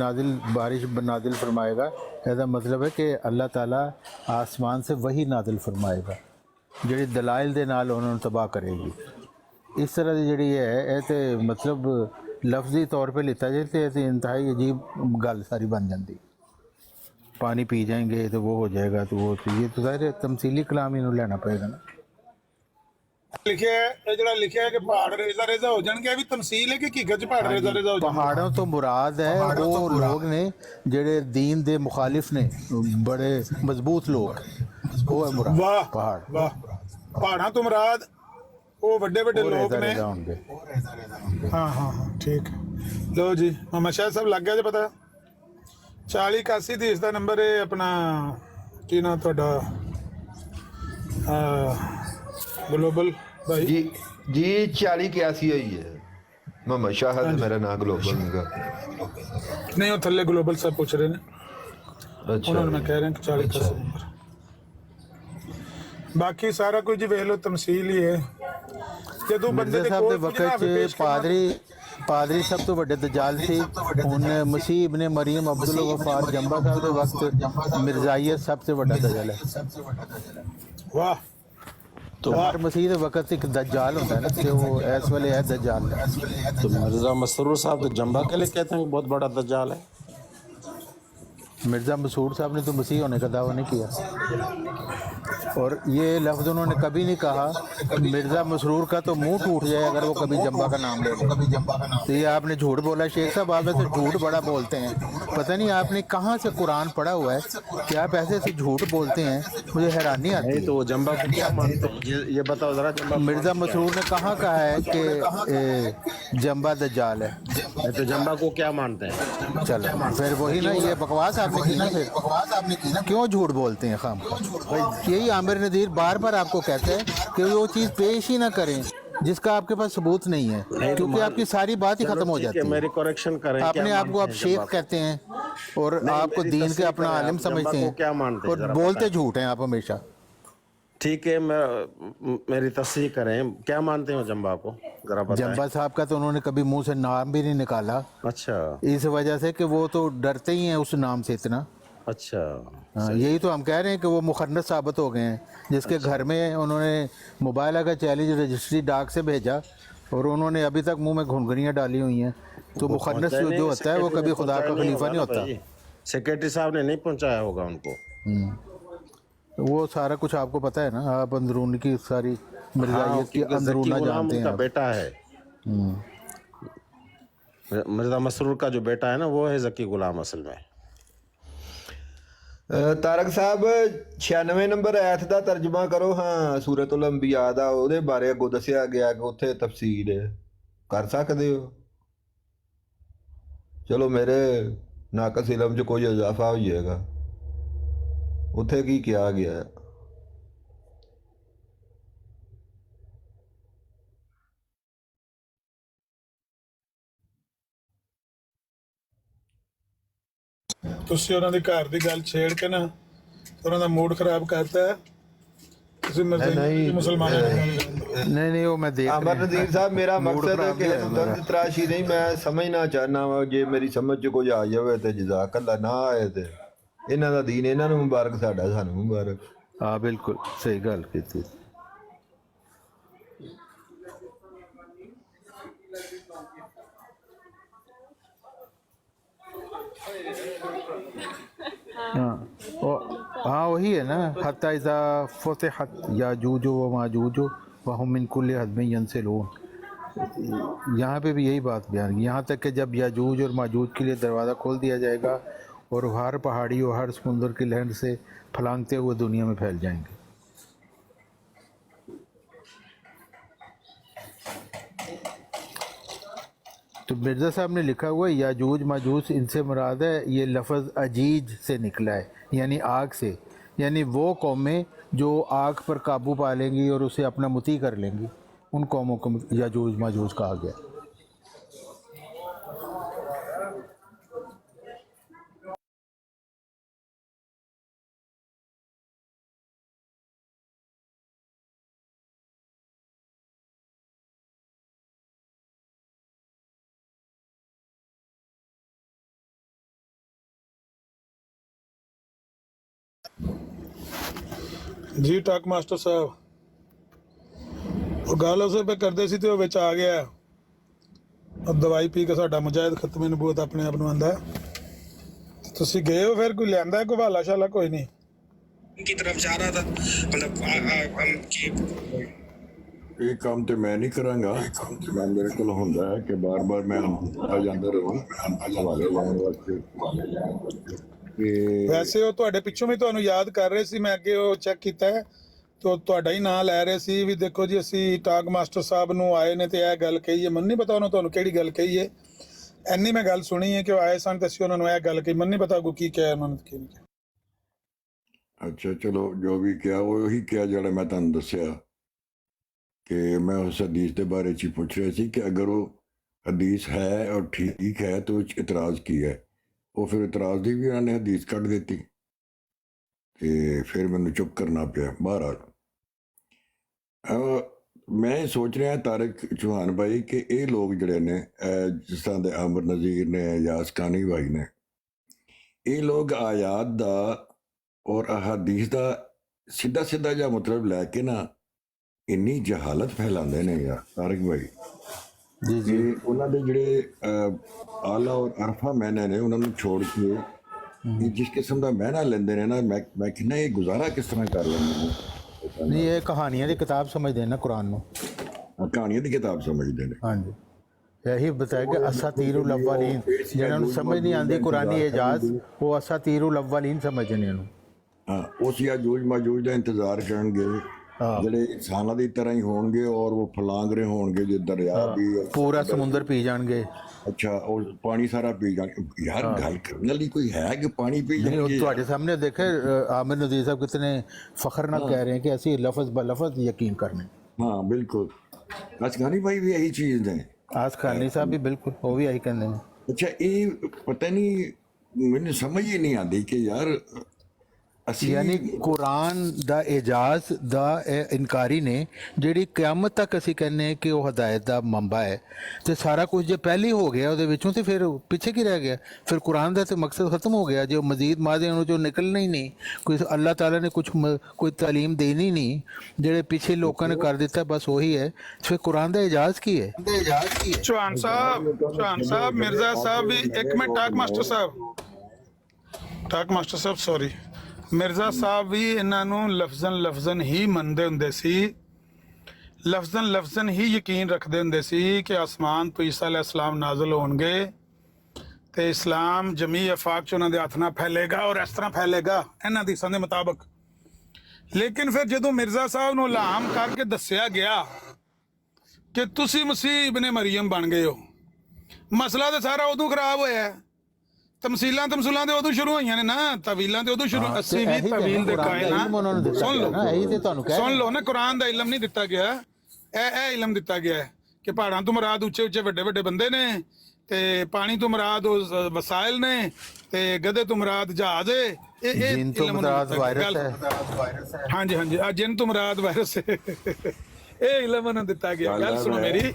बारिश नाजिल फरमाएगा, ऐसा मतलब है कि अल्लाह ताला आसमान से वही नाजिल फरमाएगा ਜਿਹੜੀ ਦਲਾਇਲ ਦੇ ਨਾਲ ਉਹਨਾਂ ਨੂੰ ਤਬਾਹ ਕਰੇਗੀ। ਇਸ ਤਰ੍ਹਾਂ ਦੀ ਜਿਹੜੀ ਹੈ ਇਹ ਤੇ मतलब लफ्ज़ी तौर पे लिता जाए तो इंतहाई अजीब गल सारी बन जाती। पानी पी जाएंगे तो वो हो जाएगा, तो वो तो ये तो ज़ाहिर तमसीली कलाम इन्हों लेना पड़ेगा ना। लिखा है ये जड़ा लिखा है कि पहाड़ रेजा रेजा हो जाएंगे, भी तमसील है कि हकीकत च पहाड़ रेजा रेजा हो जाएंगे। पहाड़ों तो मुराद है वो लोग ने जेड़े दीन दे मुखालिफ ने, बड़े मजबूत लोग, वो है मुराद। वाह पहाड़ वाह, पहाड़ां तो मुराद वो बड़े बड़े लोग ने। हाँ हाँ हाँ ठीक है। लो जी मोहम्मद शाह साहब लग गया जी पता। 4081 ਦੀ ਇਸ ਦਾ ਨੰਬਰ ਹੈ ਆਪਣਾ ਕੀ ਨਾਮ ਤੁਹਾਡਾ ਗਲੋਬਲ ਭਾਈ ਜੀ 4081 ਹੋਈ ਹੈ। ਮੁਹੰਮਦ ਸ਼ਾਹਦ ਮੇਰਾ ਨਾਮ ਗਲੋਬਲ ਨਿਗਾ। ਨਹੀਂ ਉਹ ਥੱਲੇ ਗਲੋਬਲ ਸਾਹਿਬ ਪੁੱਛ ਰਹੇ ਨੇ, ਅੱਛਾ ਉਹਨਾਂ ਨੂੰ ਮੈਂ ਕਹਿ ਰਿਹਾ ਕਿ 40 10 ਨੰਬਰ। ਬਾਕੀ ਸਾਰਾ ਕੁਝ ਵੇਖ ਲਓ, ਤਮਸੀਲ ਹੀ ਹੈ। ਜਦੋਂ ਬੰਦੇ ਮਿਰਜ਼ਾ ਦੇ ਸਾਹਿਬ ਦੇ ਕੋਲ ਕੁਝ ਨਾ ਵਕਤ ਹੋਵੇ, 'ਚ ਪੇਸ਼ ਕਰਨਾ। ਪਾਦਰੀ ਸਭ ਤੋਂ ਵੱਡੇ ਦਜਾਲ ਸੀ। ਹੁਣ ਮਸੀਹ ਇਬਨ ਮਰੀਮ ਅਬਦੁਲ ਗਫਾਰ ਜੰਬਾ ਸਾਹਿਬ ਦੇ ਵਕਤ ਮਿਰਜ਼ਾਈयत ਸਭ ਤੋਂ ਵੱਡਾ ਦਜਾਲ ਹੈ। ਵਾਹ, तो हर मसीह के वक्त एक दज्जाल होता है ना, कि वो इस वेले है दज्जाल। तो मिर्ज़ा मसरूर साहब तो जंबा के लिए कहते हैं कि बहुत बड़ा दज्जाल है। मिर्ज़ा मसूर साहब ने तो मसीह होने का दावा नहीं किया, और ये लफ्ज़ उन्होंने कभी नहीं कहा। मिर्ज़ा मसरूर का तो मुंह टूट जाए अगर वो कभी जंबा का नाम ले ले। तो ये आपने झूठ बोला शेख साहब, आप ऐसे झूठ बड़ा बोलते हैं। पता नहीं आपने कहाँ से कुरान पढ़ा हुआ है कि आप ऐसे ऐसे झूठ बोलते हैं, मुझे हैरानी आती नहीं है। तो वो जंबा को क्या मानते हैं, ये बताओ जरा। जंबा मिर्ज़ा मसरूर ने कहाँ कहा है कि जंबा दज्जाल है? नहीं तो जंबा को क्या मानते हैं? चलो फिर वही ना, ये बकवास आपने की ना, फिर क्यों झूठ बोलते हैं खाम? यही आमिर नज़ीर बार बार आपको कहते हैं कि वो चीज़ पेश ही ना करें जिसका आपके पास सबूत नहीं है, क्योंकि आपकी सारी बात ही खत्म हो जाती है। मेरी करेक्शन करें, अपने आप को आप शेख कहते हैं और आपको दीन के अपना आलिम समझते हैं, क्या मानते हैं और बोलते झूठ हैं आप हमेशा। ठीक है, मेरी तस्दीक करें, क्या मानते हो जंबा को, जरा बताएं। जंबा साहब का तो उन्होंने कभी मुंह से नाम भी नहीं निकाला, अच्छा इस वजह से कि वो तो डरते ही हैं उस नाम से इतना। अच्छा, हाँ, यही तो हम कह रहे हैं कि वो मुखन्नस साबित हो गए हैं, जिसके घर में उन्होंने मोबाइल का चैलेंज रजिस्ट्री डाक से भेजा और उन्होंने अभी तक मुंह में घुनघुनियाँ डाली हुई हैं। तो मुखन्नस जो होता है वो कभी खुदा का खलीफा नहीं होता। सेक्रेटरी साहब ने नहीं पहुंचाया होगा उनको। वो सारा कुछ आपको पता है ना, आप अंदरून की सारी मिर्जाइयत की अंदरूना जानते हैं उनका आप। बेटा है मिर्जा मसरूर का जो बेटा है ना, वो है जकी गुलाम असल में। ਤਾਰਕ ਸਾਹਿਬ 96 ਨੰਬਰ ਐਤ ਦਾ ਤਰਜਮਾ ਕਰੋ। ਹਾਂ, ਸੂਰਤੁਲ ਅੰਬਿਆ ਦਾ ਉਹਦੇ ਬਾਰੇ ਅੱਗੋਂ ਦੱਸਿਆ ਗਿਆ ਕਿ ਉੱਥੇ ਤਫਸੀਲ ਕਰ ਸਕਦੇ ਹੋ। ਚਲੋ ਮੇਰੇ ਨਾਕਸ ਇਲਮ 'ਚ ਕੋਈ ਇਜ਼ਾਫਾ ਹੋ ਜਾਏਗਾ। ਉੱਥੇ ਕੀ ਕਿਹਾ ਗਿਆ ਹੈ? ਤੁਸੀਂ ਉਹਨਾਂ ਦੇ ਘਰ ਦੀ ਗੱਲ ਛੇੜ ਕੇ ਨਾ ਉਹਨਾਂ ਦਾ ਮੂਡ ਖਰਾਬ ਕਰਤਾ ਹੈ। ਤੁਸੀਂ ਮੁਸਲਮਾਨਾਂ ਦੀ ਗੱਲ ਕਰਦੇ ਹੋ। नहीं वो मैं देख ਅਮਰ ਨਜ਼ੀਰ ਸਾਹਿਬ, ਮੇਰਾ ਮਕਸਦ ਹੈ ਕਿ ਦਰਦ ਤਰਾਸ਼ੀ ਨਹੀਂ, ਮੈਂ ਸਮਝਣਾ ਚਾਹਨਾ ਵਾ। ਜੇ ਮੇਰੀ ਸਮਝ 'ਚ ਕੁਝ ਆ ਜਾਵੇ ਤੇ ਜਜ਼ਾਕ ਅੱਲਾ, ਨਾ ਆਏ ਤੇ ਇਹਨਾਂ ਦਾ ਦੀਨ ਇਹਨਾਂ ਨੂੰ ਮੁਬਾਰਕ, ਸਾਡਾ ਸਾਨੂੰ ਮੁਬਾਰਕ। हाँ बिल्कुल सही गल की थी। हाँ वही है ना, हत्ता इज़ा फुतिहत याजूज व माजूज व हुम मिन कुल्लि हदबिन यंसिलून। यहाँ पे भी यही बात बयान की, यहाँ तक कि जब याजूज और माजूज के लिए दरवाज़ा खोल दिया जाएगा और हर पहाड़ी और हर समुंदर की लहर से फलांगते हुए दुनिया में फैल जाएंगे। तो मिर्ज़ा साहब ने लिखा हुआ है याजूज माजूज, इनसे मुराद है ये लफ्ज़ अजीज से निकला है, यानी आग से, यानी वो कौमें जो आग पर काबू पा लेंगी और उसे अपना मुती कर लेंगी, उन कौमों को याजूज माजूज कहा गया। ਜੀ ਟਾਕ ਮਾਸਟਰ ਸਾਹਿਬ, ਉਹ ਗੱਲ ਉਸੇ ਪੇ ਕਰਦੇ ਸੀ ਤੇ ਉਹ ਵਿੱਚ ਆ ਗਿਆ। ਉਹ ਦਵਾਈ ਪੀ ਕੇ ਸਾਡਾ ਮੁਜਾਹਿਦ ਖਤਮੇ ਨਬੂਵਤ ਆਪਣੇ ਆਪ ਨੂੰ ਆਂਦਾ। ਤੁਸੀਂ ਗਏ ਹੋ ਫਿਰ, ਕੋਈ ਲਿਆਂਦਾ ਕੋਈ ਹਵਾਲਾ ਸ਼ਾਲਾ? ਕੋਈ ਨਹੀਂ की तरफ जा रहा था, मतलब ਇਹ ਕੰਮ ਤੇ ਮੈਂ ਨਹੀਂ ਕਰਾਂਗਾ। ਮੈਂ ਮੇਰੇ ਕੋਲ ਹੁੰਦਾ ਹੈ ਕਿ ਬਾਰ-ਬਾਰ ਮੈਂ ਆ ਜਾਂਦਾ ਰਹਾਂ ਹਵਾਲੇ ਲਾਉਣ ਵਾਸਤੇ। ਕਿ ਵੈਸੇ ਉਹ ਤੁਹਾਡੇ ਪਿੱਛੋਂ ਵੀ ਤੁਹਾਨੂੰ ਯਾਦ ਕਰ ਰਹੇ ਸੀ, ਮੈਂ ਅੱਗੇ ਉਹ ਚੈੱਕ ਕੀਤਾ ਹੈ ਤੇ ਉਹ ਤੁਹਾਡਾ ਹੀ ਨਾਂ ਲੈ ਰਹੇ ਸੀ ਵੀ ਦੇਖੋ ਜੀ ਅਸੀਂ ਟਾਕ ਮਾਸਟਰ ਸਾਹਿਬ ਨੂੰ ਆਏ ਨੇ ਤੇ ਇਹ ਗੱਲ ਕਹੀ ਹੈ। ਮੈਨੂੰ ਨਹੀਂ ਪਤਾ ਉਹਨਾਂ ਤੁਹਾਨੂੰ ਕਿਹੜੀ ਗੱਲ ਕਹੀ ਹੈ, ਇੰਨੀ ਮੈਂ ਗੱਲ ਸੁਣੀ ਹੈ ਕਿ ਉਹ ਆਏ ਸਨ ਤੇ ਅਸੀਂ ਉਹਨਾਂ ਨੂੰ ਇਹ ਗੱਲ ਕਹੀ। ਮੈਨੂੰ ਨਹੀਂ ਪਤਾ ਕੀ ਕਿਹਾ ਉਹਨਾਂ ਨੇ, ਕੀ ਨਹੀਂ ਕਿਹਾ। ਅੱਛਾ ਚਲੋ, ਜੋ ਵੀ ਕਿਹਾ ਉਹ ਉਹੀ ਕਿਹਾ ਜਿਹੜਾ ਮੈਂ ਤੁਹਾਨੂੰ ਦੱਸਿਆ ਕਿ ਮੈਂ ਉਸ ਹਦੀਸ ਦੇ ਬਾਰੇ 'ਚ ਹੀ ਪੁੱਛ ਰਿਹਾ ਸੀ ਕਿ ਅਗਰ ਉਹ ਹਦੀਸ ਹੈ ਔਰ ਠੀਕ ਹੈ ਤੇ ਉਹ 'ਚ ਇਤਰਾਜ਼ ਕੀ ਹੈ। ਉਹ ਫਿਰ ਇਤਰਾਜ਼ ਦੀ ਵੀ ਉਹਨਾਂ ਨੇ ਹਦੀਸ ਕੱਢ ਦਿੱਤੀ ਤੇ ਫਿਰ ਮੈਨੂੰ ਚੁੱਪ ਕਰਨਾ ਪਿਆ ਬਹਰਾਲ। ਮੈਂ ਸੋਚ ਰਿਹਾ ਤਾਰਿਕ ਚੌਹਾਨ ਭਾਈ ਕਿ ਇਹ ਲੋਕ ਜਿਹੜੇ ਨੇ ਜਿਸ ਤਰ੍ਹਾਂ ਦੇ ਆਮਰ ਨਜ਼ੀਰ ਨੇ ਜਾਂ ਅਸਕਾਨੀ ਭਾਈ ਨੇ, ਇਹ ਲੋਕ ਆਯਾਤ ਦਾ ਔਰ ਅਹਾਦੀਸ ਦਾ ਸਿੱਧਾ ਸਿੱਧਾ ਜਿਹਾ ਮਤਲਬ ਲੈ ਕੇ ਨਾ ਇੰਨੀ ਜਹਾਲਤ ਫੈਲਾਉਂਦੇ ਨੇ ਯਾਰ ਤਾਰਿਕ ਭਾਈ ਜੀ ਜੀ। ਕਿ ਉਹਨਾਂ ਦੇ ਜਿਹੜੇ ਆਲਾ ਔਰ ਅਰਫਾ ਮਹੀਨੇ ਨੇ ਉਹਨਾਂ ਨੂੰ ਛੋੜ ਕੇ ਇਹ ਜਿਸ ਕਿਸਮ ਦਾ ਮਹੀਨਾ ਲੈਂਦੇ ਨੇ ਨਾ, ਮੈਂ ਕਹਿੰਦਾ ਇਹ ਗੁਜ਼ਾਰਾ ਕਿਸ ਤਰ੍ਹਾਂ ਕਰ ਲੈਂਦੇ ਨੇ। ਨਹੀਂ, ਇਹ ਕਹਾਣੀਆਂ ਦੀ ਕਿਤਾਬ ਸਮਝਦੇ ਨੇ ਨਾ ਕੁਰਾਨ ਨੂੰ, ਕਹਾਣੀਆਂ ਦੀ ਕਿਤਾਬ ਸਮਝਦੇ ਨੇ। ਹਾਂਜੀ, ਇਹੀ ਬਤਾਇਆ ਕਿ ਅਸਾਤੀਰੁਲ ਅਵਲੀਨ, ਜਿਹਨਾਂ ਨੂੰ ਸਮਝ ਨਹੀਂ ਆਉਂਦੀ ਕੁਰਾਨੀ ਇਜਾਜ਼, ਉਹ ਅਸਾਤੀਰੁਲ ਅਵਲੀਨ ਸਮਝਦੇ ਨੇ ਇਹਨੂੰ। ਹਾਂ, ਉਸ ਯਾਜੂਜ ਮਾਜੂਜ ਦਾ ਇੰਤਜ਼ਾਰ ਕਰਨਗੇ ਜਿਹੜੇ ਇਨਸਾਨਾਂ ਦੀ ਤਰ੍ਹਾਂ ਹੀ ਹੋਣਗੇ ਔਰ ਉਹ ਫਲਾਂਗ ਰਹੇ ਹੋਣਗੇ ਜੇ ਦਰਿਆ ਵੀ ਪੂਰਾ ਸਮੁੰਦਰ ਪੀ ਜਾਣਗੇ। ਅੱਛਾ, ਉਹ ਪਾਣੀ ਸਾਰਾ ਪੀ ਜਾਣਗੇ। ਯਾਰ ਗੱਲ ਕਰਨ ਵਾਲੀ ਕੋਈ ਹੈ ਕਿ ਪਾਣੀ ਪੀ ਨਹੀਂ, ਜਾਣਗੇ? ਤੁਹਾਡੇ ਸਾਹਮਣੇ ਦੇਖੇ ਆमिर नज़ीर साहब कितने फख्र ਨਾਲ ਕਹਿ ਰਹੇ हैं कि ਅਸੀਂ ਲਫ਼ਜ਼ ਬ ਲਫ਼ਜ਼ ਯਕੀਨ ਕਰਨੇ। ਹਾਂ ਬਿਲਕੁਲ, ਅਸਕਾਨੀ ਭਾਈ ਵੀ ਇਹੀ ਚੀਜ਼ ਨੇ। ਆਸਕਾਨੀ ਸਾਹਿਬ ਵੀ ਬਿਲਕੁਲ ਉਹ ਵੀ ਇਹੀ ਕਹਿੰਦੇ ਨੇ। ਅੱਛਾ, ਇਹ ਪਤਾ ਨਹੀਂ ਮੈਨੂੰ ਸਮਝ ਹੀ ਨਹੀਂ ਆਉਂਦੀ ਕਿ ਯਾਰ ਅਸੀਂ ਯਾਨੀ ਕੁਰਾਨ ਦਾ ਇਜਾਜ਼ ਦਾ ਇਹ ਇਨਕਾਰੀ ਨੇ, ਜਿਹੜੀ ਕਿਆਮਤ ਤੱਕ ਅਸੀਂ ਕਹਿੰਦੇ ਕਿ ਉਹ ਹਦਾਇਤ ਦਾ ਮੰਬਾ ਹੈ, ਤੇ ਸਾਰਾ ਕੁਝ ਜੇ ਪਹਿਲੇ ਹੋ ਗਿਆ ਉਹਦੇ ਵਿੱਚੋਂ ਤੇ ਫਿਰ ਪਿੱਛੇ ਕੀ ਰਹਿ ਗਿਆ? ਫਿਰ ਕੁਰਾਨ ਦਾ ਤੇ ਮਕਸਦ ਖਤਮ ਹੋ ਗਿਆ। ਜੋ ਮਜ਼ੀਦ ਮਾਦੇ ਨੂੰ ਜੋ ਨਿਕਲਣਾ ਹੀ ਨਹੀਂ, ਕੋਈ ਅੱਲਾਹ ਤਾਲਾ ਨੇ ਕੋਈ ਤਾਲੀਮ ਦੇਣੀ ਨਹੀਂ, ਜਿਹੜੇ ਪਿੱਛੇ ਲੋਕਾਂ ਨੇ ਕਰ ਦਿੱਤਾ ਬਸ ਉਹੀ ਹੈ। ਫਿਰ ਕੁਰਾਨ ਦਾ ਇਜਾਜ਼ ਕੀ ਹੈ? ਚੌਹਾਨ ਸਾਹਿਬ ਮਿਰਜ਼ਾ ਸਾਹਿਬ ਵੀ ਇੱਕ ਮਿੰਟ, ਟਾਕ ਮਾਸਟਰ ਸਾਹਿਬ ਸੌਰੀ, ਮਿਰਜ਼ਾ ਸਾਹਿਬ ਵੀ ਇਹਨਾਂ ਨੂੰ ਲਫ਼ਜ਼ਨ ਹੀ ਮੰਨਦੇ ਹੁੰਦੇ ਸੀ, ਲਫ਼ਜ਼ਨ ਹੀ ਯਕੀਨ ਰੱਖਦੇ ਹੁੰਦੇ ਸੀ ਕਿ ਆਸਮਾਨ ਤੋਂ ਈਸਾ ਅਲੈਹਿਸਲਾਮ ਨਾਜ਼ਲ ਹੋਣਗੇ ਤੇ ਇਸਲਾਮ ਜਮੀ ਅਫਾਕ ਚ ਉਹਨਾਂ ਦੇ ਹੱਥ ਨਾਲ ਫੈਲੇਗਾ ਔਰ ਇਸ ਤਰ੍ਹਾਂ ਫੈਲੇਗਾ ਇਹਨਾਂ ਦੀ ਦੇ ਮੁਤਾਬਕ। ਲੇਕਿਨ ਫਿਰ ਜਦੋਂ ਮਿਰਜ਼ਾ ਸਾਹਿਬ ਨੂੰ ਇਲਹਾਮ ਕਰਕੇ ਦੱਸਿਆ ਗਿਆ ਕਿ ਤੁਸੀਂ ਮਸੀਹ ਇਬਨ ਮਰੀਮ ਬਣ ਗਏ ਹੋ, ਮਸਲਾ ਤਾਂ ਸਾਰਾ ਉਦੋਂ ਖਰਾਬ ਹੋਇਆ। ਤਮਸੀਲਾਂ ਤੇ ਉਦੋਂ ਸ਼ੁਰੂ ਹੋਈਆਂ ਨੇ ਨਾ, ਤਵੀਲਾਂ ਤੇ ਉਦੋਂ ਸ਼ੁਰੂ। ਅਸੀਂ ਵੀ ਤਵੀਲ ਦੇ ਕਾਇਲ ਹਾਂ। ਸੁਣ ਲਓ ਨਾ, ਕੁਰਾਨ ਦਾ ਇਲਮ ਨਹੀਂ ਦਿੱਤਾ ਗਿਆ, ਇਹ ਇਲਮ ਦਿੱਤਾ ਗਿਆ ਹੈ ਕਿ ਪਹਾੜਾਂ ਤੋਂ ਮੁਰਾਦ ਉੱਚੇ ਉੱਚੇ ਵੱਡੇ ਵੱਡੇ ਬੰਦੇ ਨੇ, ਤੇ ਪਾਣੀ ਤੋਂ ਮੁਰਾਦ ਉਹ ਵਸਾਇਲ ਨੇ, ਤੇ ਗਧੇ ਤੋਂ ਮੁਰਾਦ ਜਹਾਜ਼ ਹੈ। ਇਹ ਇਲਮ ਹਾਂਜੀ ਹਾਂਜੀ, ਆ ਜਿਨ ਤੋਂ ਮੁਰਾਦ ਵਾਇਰਸ ਹੈ, ਇਹ ਇਲਮ ਉਹਨਾਂ ਦਿੱਤਾ ਗਿਆ। ਗੱਲ ਸੁਣੋ ਮੇਰੀ,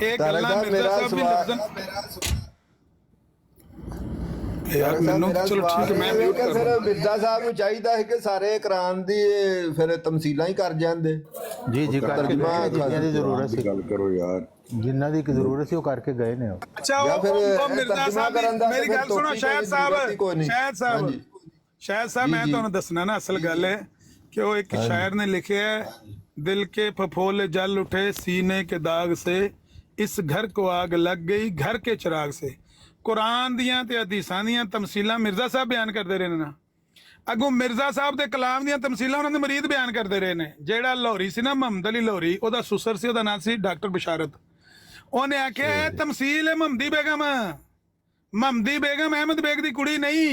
ਇਹ ਗੱਲਾਂ ਮਿਰਜ਼ਾ ਸਾਹਿਬ ਵੀ ਲਫ਼ਜ਼ਨ ਯਾਰ ਮੈਨੂੰ ਚਲੋ ਠੀਕ ਹੈ, ਮੈਂ ਫਿਰ ਮਿਰਜ਼ਾ ਸਾਹਿਬ ਨੂੰ ਚਾਹੀਦਾ ਹੈ ਕਿ ਸਾਰੇ ਕੁਰਾਨ ਦੀ ਫਿਰ ਤਮਸੀਲਾਂ ਹੀ ਕਰ ਜਾਂਦੇ। ਜੀ ਜੀ, ਕਰਕੇ ਜਿੰਨਾਂ ਦੀ ਜ਼ਰੂਰਤ ਸੀ ਗੱਲ ਕਰੋ ਯਾਰ, ਜਿੰਨਾਂ ਦੀ ਜ਼ਰੂਰਤ ਸੀ ਉਹ ਕਰਕੇ ਗਏ ਨੇ। ਅੱਛਾ, ਉਹ ਮਿਰਜ਼ਾ ਸਾਹਿਬ ਮੇਰੀ ਗੱਲ ਸੁਣੋ, ਸ਼ਾਇਦ ਸਾਹਿਬ ਮੈਂ ਤੁਹਾਨੂੰ ਦੱਸਣਾ ਨਾ, ਅਸਲ ਗੱਲ ਹੈ ਕਿ ਉਹ ਇੱਕ ਸ਼ਾਇਰ ਨੇ ਲਿਖਿਆ ਹੈ, ਦਿਲ ਕੇ फफोले जल उठे सीने के दाग से, इस घर को आग लग गई घर के चिराग से। कुरान दियां ते हदीसां दियां तमसीलां मिर्जा साहब बयान करते रहे ना, अगों मिर्जा साहब दे कलाम दियां तमसीलां उन्हां दे मरीद बयान करते रहे ने। जेड़ा लाहौरी सी ना, मुहम्मद अली लाहौरी, ओदा सुसर सी, ओदा नाम सी डॉक्टर बशारत। उन्हें आख्या तमसील है महमदी बेगम अहमद बेग दी कुड़ी नहीं।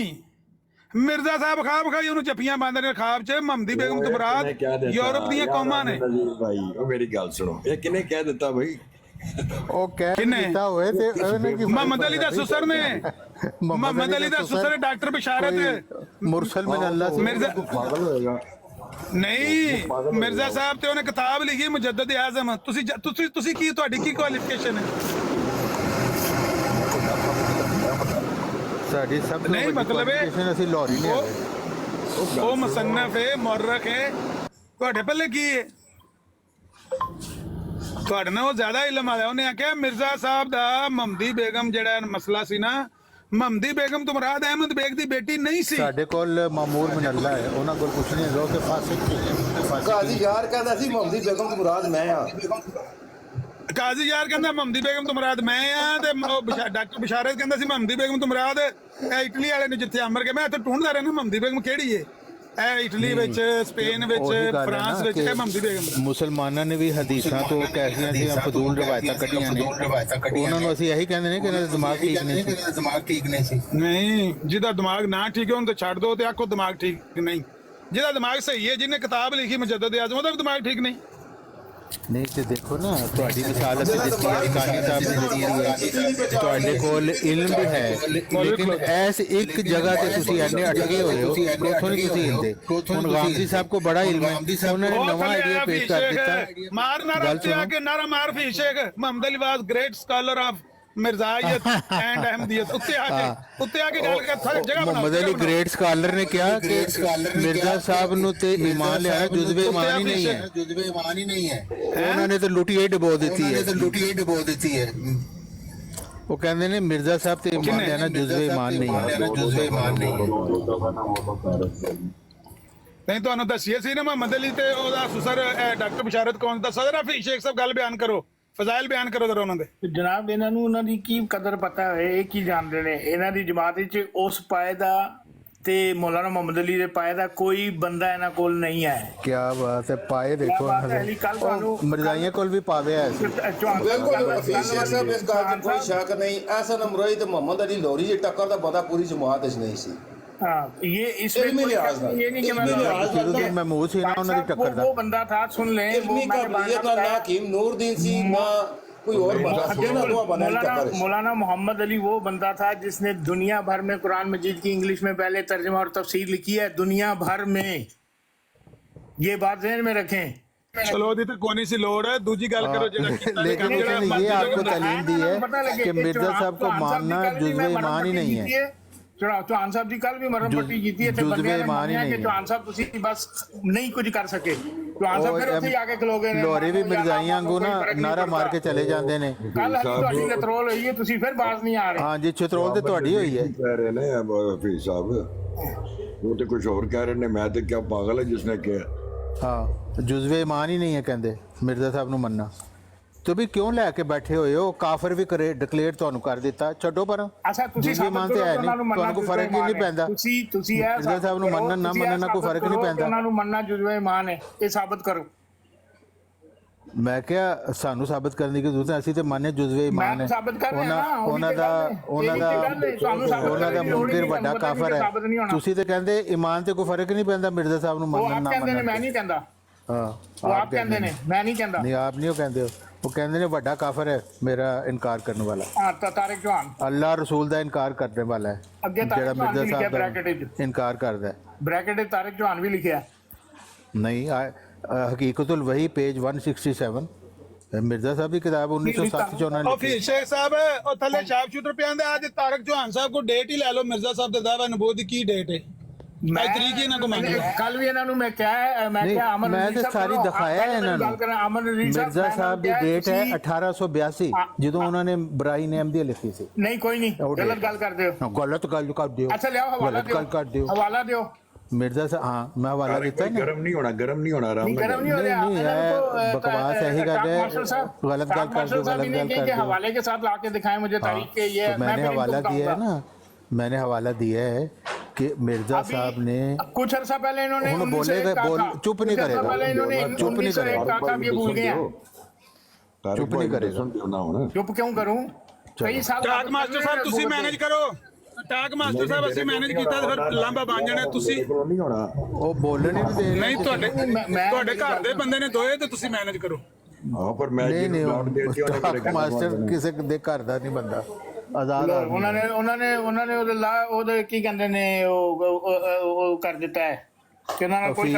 मिर्जा साहब खाब खाई उन्होंने जफियां बांध रहे खाब च, महमदी बेगम तो मुराद यूरोप दी कौमां ने। भाई ओ मेरी गल सुनो, ये किने कह दिता भाई? ਉਹ ਕਹਿ ਦਿੱਤਾ ਹੋਏ ਤੇ ਮੁਹੰਮਦ ਅਲੀ ਦਾ ਸੁਸਰ ਨੇ, ਮੁਹੰਮਦ ਅਲੀ ਦਾ ਸੁਸਰ ਡਾਕਟਰ ਬਸ਼ਾਰਤ ਮੁਰਸਲ ਮਿਨ ਅੱਲਾਹ ਸੀ। ਮਿਰਜ਼ਾ ਪਾਗਲ ਹੋਏਗਾ ਨਹੀਂ, ਮਿਰਜ਼ਾ ਸਾਹਿਬ ਤੇ ਉਹਨੇ ਕਿਤਾਬ ਲਿਖੀ ਮੁਜੱਦਦ ਆਜ਼ਮ। ਤੁਸੀਂ ਕੀ, ਤੁਹਾਡੀ ਕੀ ਕੁਆਲੀਫਿਕੇਸ਼ਨ ਹੈ? ਸਾਡੀ ਸਭ ਤੋਂ ਨਹੀਂ, ਮਤਲਬ ਹੈ ਅਸੀਂ ਲਾਹੌਰੀ ਨੇ, ਉਹ ਮੁਸੰਨਫ ਹੈ, ਮੁਅਰਖ ਹੈ, ਤੁਹਾਡੇ ਪੱਲੇ ਕੀ ਹੈ? ਤੁਹਾਡੇ ਨਾਲ ਉਹ ਜ਼ਿਆਦਾ ਇਲਮ ਆਇਆ। ਉਹਨੇ ਆਖਿਆ ਮਿਰਜ਼ਾ ਸਾਹਿਬ ਦਾ ਮੁਹੰਮਦੀ ਬੇਗਮ ਜਿਹੜਾ ਮਸਲਾ ਸੀ ਨਾ, ਮੁਹੰਮਦੀ ਬੇਗਮ ਤੋਂ ਮੁਰਾਦ ਅਹਿਮਦ ਬੇਗ ਦੀ ਬੇਟੀ ਨਹੀਂ ਸੀ। ਸਾਡੇ ਕੋਲ ਮਾਮੂਰ ਮਿਨ ਅੱਲਾ ਹੈ, ਉਹਨਾਂ ਕੋਲ ਕੁਛ ਨਹੀਂ ਹੈਗਾ, ਉਹ ਤੇ ਫਾਸਿਕ ਕਾਜ਼ੀ ਯਾਰ ਕਹਿੰਦਾ ਸੀ ਮੁਹੰਮਦੀ ਬੇਗਮ ਤੋਂ ਮੁਰਾਦ ਮੈਂ ਆ। ਕਾਜ਼ੀ ਯਾਰ ਕਹਿੰਦਾ ਮੁਹੰਮਦੀ ਬੇਗਮ ਤੋਂ ਮੁਰਾਦ ਮੈਂ ਆ, ਤੇ ਡਾਕਟਰ ਬਸ਼ਾਰਤ ਕਹਿੰਦਾ ਸੀ ਮੁਹੰਮਦੀ ਬੇਗਮ ਤੋਂ ਮੁਰਾਦ ਇਹ ਇਟਲੀ ਵਾਲੇ ਨੇ ਜਿੱਥੇ ਅਮਰ ਕੇ। ਮੈਂ ਇੱਥੇ ਢੂੰਡਦਾ ਰਹਿਣਾ ਮੁਹੰਮਦੀ ਬੇਗਮ ਕਿਹੜੀ ਹੈ। ਇਹ ਇਟਲੀ ਵਿੱਚ, ਸਪੇਨ ਵਿੱਚ, ਫਰਾਂਸ ਵਿੱਚ ਇਹ ਮੁਹੰਮਦੀ ਬੇਗਮ। ਮੁਸਲਮਾਨਾਂ ਨੇ ਵੀ ਹਦੀਸਾਂ ਤੋਂ ਕੈਸੀਆਂ ਦੀਆਂ ਫਜ਼ੂਲ ਰਵਾਇਤਾਂ ਕੱਢੀਆਂ ਨੇ, ਉਹਨਾਂ ਨੂੰ ਅਸੀਂ ਇਹੀ ਕਹਿੰਦੇ ਨੇ ਕਿ ਇਹਨਾਂ ਦਾ ਦਿਮਾਗ ਠੀਕ ਨਹੀਂ ਸੀ। ਨਹੀਂ, ਜਿਹਦਾ ਦਿਮਾਗ ਨਾ ਠੀਕ ਹੈ ਉਹਨੂੰ ਤਾਂ ਛੱਡ ਦੋ ਤੇ ਆਖੋ ਦਿਮਾਗ ਠੀਕ ਨਹੀਂ। ਜਿਹਦਾ ਦਿਮਾਗ ਸਹੀ ਹੈ, ਜਿਹਨੇ ਕਿਤਾਬ ਲਿਖੀ ਮੁਜੱਦਦ ਆਜ਼ਮ, ਉਹਦਾ ਵੀ ਦਿਮਾਗ ਠੀਕ ਨਹੀਂ। ਨਹੀਂ ਤੇ ਦੇਖੋ ਨਾ ਤੁਹਾਡੀ ਮਿਸਾਲ ਅਸੀਂ ਦਿੱਤੀ ਹੈ ਕਾਨੀ ਸਾਹਿਬ ਨੇ ਦਿੱਤੀ ਹੈ ਤੁਹਾਡੇ ਕੋਲ ਇਲਮ ਵੀ ਹੈ ਲੇਕਿਨ ਐਸ ਇੱਕ ਜਗ੍ਹਾ ਤੇ ਤੁਸੀਂ ਐਨੇ ਅਟਕੇ ਹੋਏ ਹੋ ਉੱਥੋਂ ਨਹੀਂ ਤੁਸੀਂ ਹਿਲਦੇ ਹੁਣ ਗਾਂਧੀ ਸਾਹਿਬ ਕੋ ਬੜਾ ਇਲਮ ਹੈ ਉਹਨਾਂ ਨੇ ਨਵਾਂ ਆਈਡੀਆ ਪੇਸ਼ ਕਰ ਦਿੱਤਾ ਮਾਰਨਾ ਰੱਤੇ ਆ ਕੇ ਨਾਰਾ ਮਾਰ ਫੀ Sheikh Muhammad Ali was great scholar of Mirzaiyat and Ahmadiyyat ਉੱਤੇ ਆ ਕੇ ਗੱਲ ਕਰ ਜਗ੍ਹਾ ਬਣਾਓ ਮੁਹੰਮਦ ਅਲੀ ਗ੍ਰੇਟ ਸਕਾਲਰ ਨੇ ਕਿਹਾ ਕਿ ਮਿਰਜ਼ਾ ਸਾਹਿਬ ਨੂੰ ਤੇ ਈਮਾਨ ਲਿਆਣਾ ਜੁਜ਼ਵੇ ਈਮਾਨ ਹੀ ਨਹੀਂ ਹੈ ਉਹਨਾਂ ਨੇ ਤਾਂ ਲੁੱਟੀ ਡਬੋ ਦਿੱਤੀ ਹੈ ਉਹ ਕਹਿੰਦੇ ਨੇ ਮਿਰਜ਼ਾ ਸਾਹਿਬ ਤੇ ਈਮਾਨ ਲਿਆਣਾ ਜੁਜ਼ਵੇ ਈਮਾਨ ਨਹੀਂ ਹੈ ਨਹੀਂ ਤੁਹਾਨੂੰ ਦੱਸਿਆ ਸੀ ਨਾ ਮੁਹੰਮਦ ਅਲੀ ਤੇ ਉਹਦਾ ਸੁਸਰ ਡਾਕਟਰ ਬਸ਼ਾਰਤ ਕੌਣ ਦਾ ਸਦਰ ਆਫੀ ਸ਼ੇਖ ਸਾਹਿਬ ਗੱਲ ਬਿਆਨ ਕਰੋ ਫਜ਼ਾਇਲ ਬਿਆਨ ਕਰੋ ਜਰਾ ਉਹਨਾਂ ਦੇ ਜਨਾਬ ਇਹਨਾਂ ਨੂੰ ਉਹਨਾਂ ਦੀ ਕੀ ਕਦਰ ਪਤਾ ਹੈ ਇਹ ਕੀ ਜਾਣਦੇ ਨੇ ਇਹਨਾਂ ਦੀ ਜਮਾਤ ਵਿੱਚ ਉਸ ਪਾਏ ਦਾ ਤੇ ਮੌਲਾਨਾ ਮੁਹੰਮਦ ਅਲੀ ਦੇ ਪਾਏ ਦਾ ਕੋਈ ਬੰਦਾ ਇਹਨਾਂ ਕੋਲ ਨਹੀਂ ਹੈ ਕੀ ਬਾਤ ਹੈ ਪਾਏ ਦੇਖੋ ਮਿਰਜ਼ਾਈਆਂ ਕੋਲ ਵੀ ਪਾਵੇ ਐ ਬਿਲਕੁਲ ਹਫੀਜ਼ ਸ਼ੇਖ ਸਾਹਿਬ ਇਸ ਗੱਲ 'ਚ ਕੋਈ ਸ਼ੱਕ ਨਹੀਂ ਐਸਾ ਨਮਰੋਈ ਤੇ ਮੁਹੰਮਦ ਅਲੀ ਲੋਰੀ ਦੀ ਟੱਕਰ ਦਾ ਬੰਦਾ ਪੂਰੀ ਜਮਾਤ ਵਿੱਚ ਨਹੀਂ ਸੀ ये इसमें ये नहीं कि मैं मुंह से ना उन्होंने टक्कर वो बंदा था सुन ले इल्मी काबिलियत ना हकीम नूरदीन सी ना कोई और बंदा दोनों दो बंदा टक्कर मौलाना मोहम्मद अली वो बंदा था जिसने दुनिया भर में कुरान मजीद की इंग्लिश में पहले तर्जुमा और तफसीर लिखी है दुनिया भर में ये बात ज़हन में रखें चलो दी तो कोनी सी लोड़ है दूसरी गल करो लेकिन उसने ये आपको तालीम दी है कि मिर्जा साहब को मानना जुज़्वे ईमान ही नहीं है चौहान साहब जी कल भी मरम पट्टी जीती है चौहान साहब तुसी बस नहीं कुछ कर सके चौहान साहब फिर ਉੱਥੇ ਜਾ ਕੇ ਖਲੋਗੇ ਨੇ ਲੋਰੀ ਵੀ ਮਿਰਜ਼ਾਈਆਂ ਵਾਂਗੂ ਨਾ ਨਾਰਾ ਮਾਰ ਕੇ ਚਲੇ ਜਾਂਦੇ ਨੇ ਕੱਲ ਤੁਹਾਡੀ ਲਤਰੋਲ ਹੋਈ ਹੈ ਤੁਸੀਂ ਫਿਰ ਬਾਜ਼ ਨਹੀਂ ਆ ਰਹੇ ਹਾਂ ਜੀ ਚਤਰੋਲ ਤੇ ਤੁਹਾਡੀ ਹੋਈ ਹੈ ਕਹਿ ਰਹੇ ਨੇ ਹਫੀਜ਼ ਸਾਹਿਬ ਉਹ ਤੇ ਕੁਝ ਹੋਰ ਕਹਿ ਰਹੇ ਨੇ ਮੈਂ ਤੇ ਕਿਆ ਪਾਗਲ ਹੈ ਜਿਸਨੇ ਕਿਹਾ ਹਾਂ ਜੁਜ਼ਵੇ ਈਮਾਨ ਹੀ ਨਹੀਂ ਹੈ ਕਹਿੰਦੇ ਮਿਰਜ਼ਾ ਸਾਹਿਬ ਨੂੰ ਮੰਨਣਾ ਤੇ ਵੀ ਕਿਉਂ ਲੈ ਕੇ ਬੈਠੇ ਹੋਏ ਹੋ ਕਾਫਰ ਵੀ ਕਰੇ ਡਿਕਲੇਅਰ ਤੁਹਾਨੂੰ ਕਰ ਦਿੱਤਾ ਛੱਡੋ ਪਰ ਅੱਛਾ ਤੁਸੀਂ ਸਾਬਤ ਕਰੋ ਤੁਹਾਨੂੰ ਕੋਈ ਫਰਕ ਹੀ ਨਹੀਂ ਪੈਂਦਾ ਤੁਸੀਂ ਇਹ ਮਿਰਜ਼ਾ ਸਾਹਿਬ ਨੂੰ ਮੰਨਣ ਨਾ ਮੰਨਣ ਨਾਲ ਕੋਈ ਫਰਕ ਨਹੀਂ ਪੈਂਦਾ ਉਹਨਾਂ ਨੂੰ ਮੰਨਣਾ ਜੁਜ਼ਵੇ ਈਮਾਨ ਹੈ ਇਹ ਸਾਬਤ ਕਰੋ ਮੈਂ ਕਿਹਾ ਸਾਨੂੰ ਸਾਬਤ ਕਰਨ ਦੀ ਜ਼ਰੂਰਤ ਹੈ ਅਸੀਂ ਤੇ ਮੰਨੇ ਜੁਜ਼ਵੇ ਈਮਾਨ ਹੈ ਉਹਨਾਂ ਦਾ ਮੁਨਕਰ ਵੱਡਾ ਕਾਫਰ ਹੈ ਤੁਸੀਂ ਤੇ ਕਹਿੰਦੇ ਈਮਾਨ ਤੇ ਕੋਈ ਫਰਕ ਨਹੀਂ ਪੈਂਦਾ ਮਿਰਜ਼ਾ ਸਾਹਿਬ ਨੂੰ ਮੰਨਣ ਨਾ ਮੰਨਣ ਮੈਂ ਨਹੀਂ ਕਹਿੰਦਾ ਹਾਂ ਉਹ ਆਪ ਕਹਿੰਦੇ ਨੇ ਮੈਂ ਨਹੀਂ ਕਹਿੰਦਾ ਨਹੀਂ ਆਪ ਨਹੀਂ ਉਹ ਕਹਿੰਦੇ ਉਹ ਕਹਿੰਦੇ ਨੇ ਵੱਡਾ ਕਾਫਰ ਹੈ ਮੇਰਾ ਇਨਕਾਰ ਕਰਨ ਵਾਲਾ ਹਾਂ ਤਾਰਿਕ ਚੌਹਾਨ ਅੱਲਾਹ ਰਸੂਲ ਦਾ ਇਨਕਾਰ ਕਰਨ ਵਾਲਾ ਹੈ ਜਿਹੜਾ ਮਿਰਜ਼ਾ ਸਾਹਿਬ ਦਾ ਇਨਕਾਰ ਕਰਦਾ ਹੈ ਬ੍ਰੈਕਟ ਵਿੱਚ ਤਾਰਿਕ ਚੌਹਾਨ ਵੀ ਲਿਖਿਆ ਨਹੀਂ ਹਕੀਕਤੁਲ ਵਹੀ ਪੇਜ 167 ਮਿਰਜ਼ਾ ਸਾਹਿਬ ਦੀ ਕਿਤਾਬ 1907 ਚ ਉਹਨਾਂ ਨੇ ਹਫੀਜ਼ ਸ਼ੇਖ ਸਾਹਿਬ ਉਹ ਥੱਲੇ ਸ਼ਾਪ ਸ਼ੂਟਰ ਪਿਆ ਆਂਦੇ ਅੱਜ ਤਾਰਿਕ ਚੌਹਾਨ ਸਾਹਿਬ ਕੋ ਡੇਟ ਹੀ ਲੈ ਲਓ ਮਿਰਜ਼ਾ ਸਾਹਿਬ ਦੇ ਦਾਵਾ ਨਬੂਵਤ ਦੀ ਕੀ ਡੇਟ ਹੈ ਮੈਂ ਤਰੀਕ ਹੀ ਇਹਨਾਂ ਕੋ ਮੰਗ ਲਿਆ ਕੱਲ ਵੀ ਇਹਨਾਂ ਨੂੰ ਮੈਂ ਕਿਹਾ ਅਮਨ ਮੈਂ ਤੇ ਸਾਰੀ ਦਿਖਾਇਆ ਇਹਨਾਂ ਨੂੰ ਮਿਰਜ਼ਾ ਸਾਹਿਬ ਦੀ ਡੇਟ ਹੈ 1882 ਜਦੋਂ ਉਹਨਾਂ ਨੇ ਬਰਾਹੀਨ ਅਹਿਮਦੀਆ ਲਿਖੀ ਸੀ ਨਹੀਂ ਕੋਈ ਨਹੀਂ ਗਲਤ ਗੱਲ ਕਰਦੇ ਹੋ ਗਲਤ ਗੱਲ ਕਰ ਦਿਓ ਅੱਛਾ ਲਿਆਓ ਹਵਾਲਾ ਦਿਓ ਹਵਾਲਾ ਦਿਓ ਮਿਰਜ਼ਾ ਸਾਹਿਬ ਹਾਂ ਮੈਂ ਹਵਾਲਾ ਦਿੱਤਾ ਨਾ ਗਰਮ ਨਹੀਂ ਹੋਣਾ ਆਰਾਮ ਨਾਲ नहीं है बकवास यही कर रहे गलत गल कर दो गलत गल कर दो हवाले के साथ लाके दिखाएं मुझे तारीख के ये मैंने हवाला दिया है ना मैंने हवाला दिया है कि मिर्जा साहब ने कुछ अरसा पहले इन्होंने बोलेगा चुप नहीं करेगा चुप नहीं करेगा चुप नहीं करेगा चुप क्यों करूं कई साल मास्टर साहब ਤੁਸੀਂ ਮੈਨੇਜ ਕਰੋ ਟਾਕ ਮਾਸਟਰ ਸਾਹਿਬ ਅਸੀਂ ਮੈਨੇਜ ਕੀਤਾ ਤੇ ਫਿਰ ਲਾਂਬਾ ਬਣ ਜਾਣਾ ਤੁਸੀਂ ਨਹੀਂ ਹੋਣਾ ਉਹ ਬੋਲਣ ਹੀ ਨਹੀਂ ਦੇ ਨਹੀਂ ਤੁਹਾਡੇ ਘਰ ਦੇ ਬੰਦੇ ਨੇ ਦੋਏ ਤੇ ਤੁਸੀਂ ਮੈਨੇਜ ਕਰੋ ਹਾਂ ਪਰ ਮੈਂ ਨਹੀਂ ਮਾਸਟਰ ਕਿਸੇ ਦੇ ਘਰ ਦਾ ਨਹੀਂ ਬੰਦਾ ਆਜ਼ਾਦ ਉਹਨਾਂ ਨੇ ਉਹਦੇ ਕੀ ਕਹਿੰਦੇ ਨੇ ਉਹ ਕਰ ਦਿੱਤਾ ਹੈ ਕਿ ਉਹਨਾਂ ਨੇ ਕੋਈ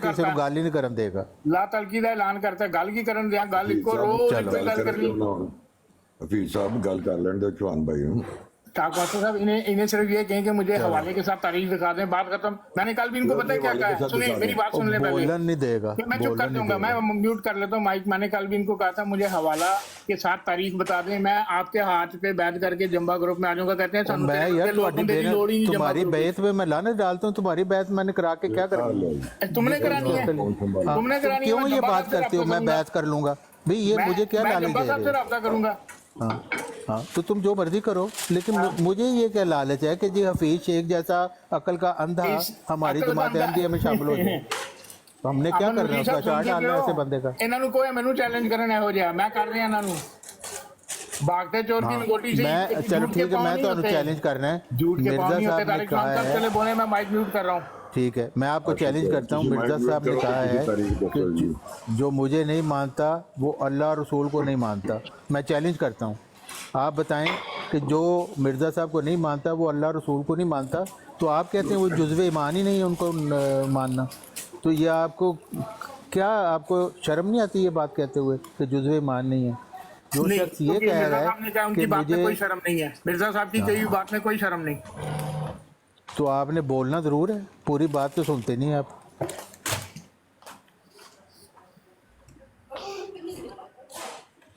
ਕਿਸੇ ਨੂੰ ਗੱਲ ਹੀ ਨਹੀਂ ਕਰਨ ਦੇਗਾ ਲਾ ਤਲਕੀ ਦਾ ਐਲਾਨ ਕਰਤਾ ਗੱਲ ਕੀ ਕਰਨ ਦਿਆਂ ਗੱਲ ਇੱਕੋ ਰੋਜ਼ ਗੱਲ ਕਰਨੀ ਹਫੀਜ਼ ਸਾਹਿਬ ਗੱਲ ਕਰ ਲੈਣ ਦੇ ਚੌਹਾਨ ਭਾਈ ਨੂੰ मास्टर साहब इन्हें सिर्फ ये कहें कि मुझे हवाले के साथ तारीख दिखा दें बात खत्म मैंने कल भी इनको पता है क्या कहा सुनिए मेरी बात सुन ले पहले बोलन नहीं देगा मैं चुप कर दूंगा मैं म्यूट कर लेता हूँ माइक मैंने कल भी इनको कहा था मुझे हवाला के साथ तारीख बता दें मैं आपके हाथ पे बैठ करके जंबा ग्रुप में आ जाऊंगा कहते हैं मैं यार तुम्हारी बैत में मैं लाने डालता हूँ तुम्हारी बैत मैंने करा के क्या करा तुमने करानी है तुमने करानी क्यों ये बात करते हो मैं बैत कर लूंगा भाई ये मुझे क्या लालच है रब्ता करूंगा हाँ तो तुम जो मर्जी करो लेकिन मुझे ये क्या लालच है कि जी हफीज शेख जैसा अकल का अंधा हमारी जमात अहमदिया में शामिल हो जाए तो हमने क्या करना है उसका चार्ट डालना है ऐसे बंदे का ਇਹਨਾਂ ਨੂੰ ਕੋਈ ਮੈਨੂੰ ਚੈਲੰਜ ਕਰਨ ਇਹੋ ਜਿਹਾ ਮੈਂ ਕਰ ਰਿਹਾ ਇਹਨਾਂ ਨੂੰ भागते चोर की लंगोटी से मैं चलो ठीक है मैं तो चैलेंज करना है झूठ के मिर्जा साहब ने कहा है चले बोले मैं माइक म्यूट कर रहा हूं ٹھیک ہے، میں آپ کو چیلنج کرتا ہوں، مرزا صاحب نے کہا ہے کہ جو مجھے نہیں مانتا وہ اللہ اور رسول کو نہیں مانتا. میں چیلنج کرتا ہوں، آپ بتائیں کہ جو مرزا صاحب کو نہیں مانتا وہ اللہ اور رسول کو نہیں مانتا، تو آپ کہتے ہیں وہ جزو ایمان ہی نہیں ہے ان کو ماننا. تو یہ آپ کو کیا، آپ کو شرم نہیں آتی یہ بات کہتے ہوئے کہ جزو ایمان نہیں ہے؟ جو شخص یہ کہہ رہا ہے کہ مجھے، کوئی شرم نہیں ہے، مرزا صاحب کی کئی بات میں کوئی شرم نہیں. تو آپ نے بولنا ضرور ہے، پوری بات تو سنتے نہیں آپ.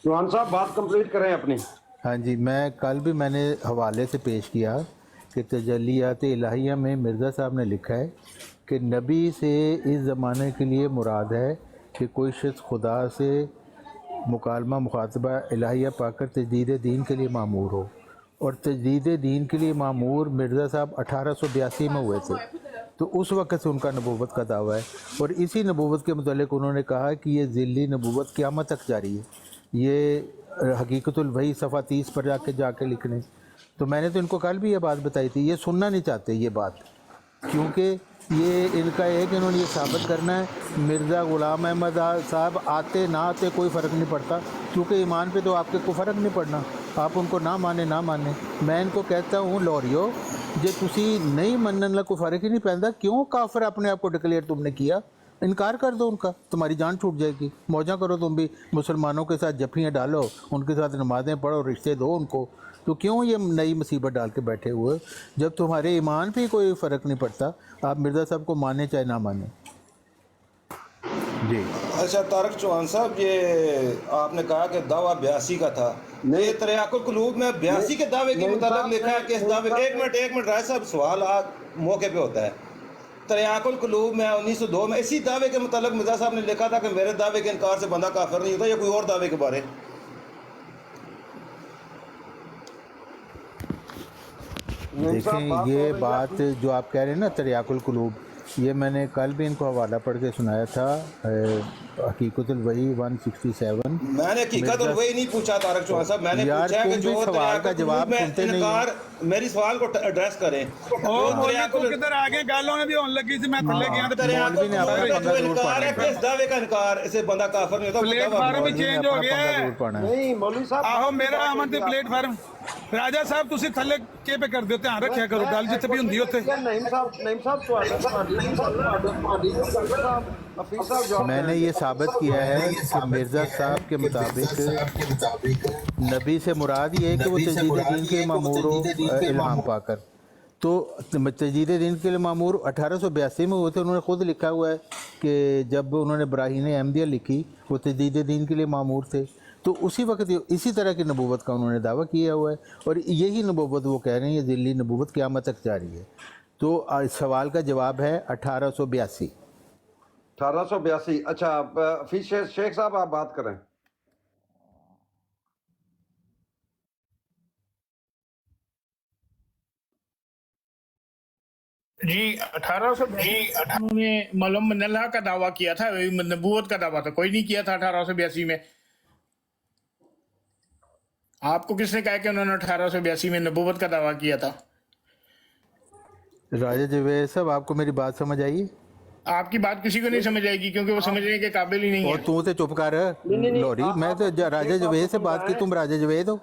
سبحان صاحب بات کمپلیٹ کریں اپنی. ہاں جی، میں نے حوالے سے پیش کیا کہ تجلیات الہیہ میں مرزا صاحب نے لکھا ہے کہ نبی سے اس زمانے کے لیے مراد ہے کہ کوئی شخص خدا سے مکالمہ مخاطبہ الہیہ پا کر تجدید دین کے لیے معمور ہو، اور تجدید دین کے لیے معمور مرزا صاحب 1882 میں ہوئے تھے. تو اس وقت سے ان کا نبوت کا دعویٰ ہے، اور اسی نبوت کے متعلق انہوں نے کہا کہ یہ ذلی نبوت قیامت تک جاری ہے. یہ حقیقت الوحی صفحہ 30 پر جا کے لکھنے. تو میں نے تو ان کو کل بھی یہ بات بتائی تھی، یہ سننا نہیں چاہتے یہ بات، کیونکہ یہ ان کا ہے کہ انہوں نے یہ ثابت کرنا ہے مرزا غلام احمد صاحب آتے نہ آتے کوئی فرق نہیں پڑتا، کیونکہ ایمان پہ تو آپ کے کو فرق نہیں پڑنا، آپ ان کو نہ مانے نہ مانے. میں ان کو کہتا ہوں لوریو جے تسی نہیں منن لا کوئی فرق ہی نہیں پہنتا، کیوں کافر اپنے آپ کو ڈکلیئر تم نے کیا؟ انکار کر دو ان کا، تمہاری جان چھوٹ جائے گی. موجہ کرو تم بھی، مسلمانوں کے ساتھ جفیاں ڈالو، ان کے ساتھ نمازیں پڑھو، رشتے دو ان کو. تو کیوں یہ نئی مصیبت ڈال کے بیٹھے ہوئے جب تمہارے ایمان پہ کوئی فرق نہیں پڑتا؟ آپ مرزا صاحب کو مانیں چاہے نہ مانیں. جی اچھا طارق چوہان صاحب، یہ آپ نے کہا کہ دعویٰ 82 کا تھا، یہ تریاق القلوب میں 82 کے دعوے کے متعلق لکھا ہے کہ اس دعوے، ایک منٹ رائے صاحب، سوال موقع پہ ہوتا ہے. تریاق القلوب میں 1902 میں اسی دعوے کے متعلق مرزا صاحب نے لکھا تھا کہ میرے دعوے کے انکار سے بندہ کافر نہیں ہوتا، یا کوئی اور دعوے کے بارے؟ دیکھیں یہ بات جو آپ کہہ رہے ہیں نا تریاق القلوب، یہ میں نے کل بھی ان کو حوالہ پڑھ کے سنایا تھا، حقیقت الوحی 167. میں نے حقیقت الوحی نہیں پوچھا طارق چوہان صاحب، میں نے پوچھا کہ جو سوال کا جواب سنتے نہیں انکار، میری سوال کو ایڈریس کریں. کدھر آگے گالوں میں بھی ہونے لگی تھی، میں تھلے گیا مولوی نے اپنا پنگا ضرور انکار ہے پانا کہ اس دعوے کا انکار اسے بندہ کافر نہیں پلیٹ ہوتا. فارم بھی چینج ہو گیا ہے. ضرور پانا ہے. نہیں مولوی صاحب، ਆਹੋ ਮੇਰਾ ਆਮਨ ਤੇ ਪਲੇਟਫਾਰਮ ਰਾਜਾ ਸਾਹਿਬ ਤੁਸੀਂ ਥੱਲੇ ਕੇ ਪੇ ਕਰਦੇ ਹੋ, ਧਿਆਨ ਰੱਖਿਆ ਕਰੋ ਗੱਲ ਜਿੱਥੇ ਵੀ ਹੁੰਦੀ ਉੱਥੇ. نعیم صاحب میں نے یہ ثابت کیا ہے کہ مرزا صاحب کے مطابق نبی سے مراد یہ ہے کہ وہ تجدید دین کے مامور ہو الہام پا کر. تو تجدید دین کے لیے معمور 1882 میں ہوئے تھے. انہوں نے خود لکھا ہوا ہے کہ جب انہوں نے براہین احمدیہ لکھی وہ تجدید دین کے لیے معمور تھے. تو اسی وقت اسی طرح کی نبوت کا انہوں نے دعویٰ کیا ہوا ہے، اور یہی نبوت وہ کہہ رہے ہیں یہ ذلی نبوت قیامت تک جاری ہے. تو سوال کا جواب ہے 1882. 1882. اچھا فی شیخ صاحب آپ بات کریں. جی 1882 میں معلوم من اللہ کا دعویٰ کیا تھا، نبوت کا دعویٰ تو کوئی نہیں کیا تھا 1882 میں. آپ کو کس نے کہا کہ انہوں نے 1882 میں نبوت کا دعویٰ کیا تھا؟ راجہ جوید صاحب آپ کو میری بات سمجھ آئی؟ آپ کی بات کسی کو نہیں سمجھ آئے گی کیونکہ وہ سمجھنے کے قابل ہی نہیں اور ہے. تو تے چپ کر لوری، میں تو راجہ جوید سے بات کی، تم راجہ جوید ہو.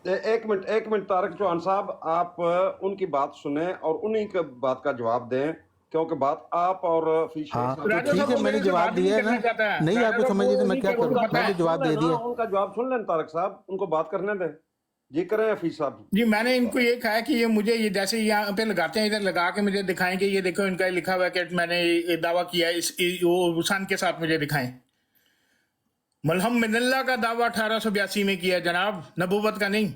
ایک منٹ طارق چوہان صاحب، آپ ان کی بات سنیں اور انہی کے بات کا جواب دیں، کیونکہ بات آپ اور فی شیخ ہاں صاحب. تو ٹھیک ہے، میں نے جواب دیا ہے نا. نہیں آپ کو سمجھ نہیں تو میں کیا کروں، میں نے جواب دے دیا. ان کا جواب سن لیں طارق صاحب، ان کو بات کرنے دیں. جی کریں حفیظ صاحب. جی میں نے ان کو یہ کہا کہ یہ مجھے یہ جیسے یہاں پہ لگاتے ہیں، ادھر لگا کے مجھے دکھائیں کہ یہ دیکھو ان کا لکھا ہوا ہے کہ میں نے یہ دعویٰ کیا ہے، اس وہ سن کے ساتھ مجھے دکھائیں. ملہم من اللہ کا دعویٰ 1882 میں کیا جناب، نبوت کا نہیں.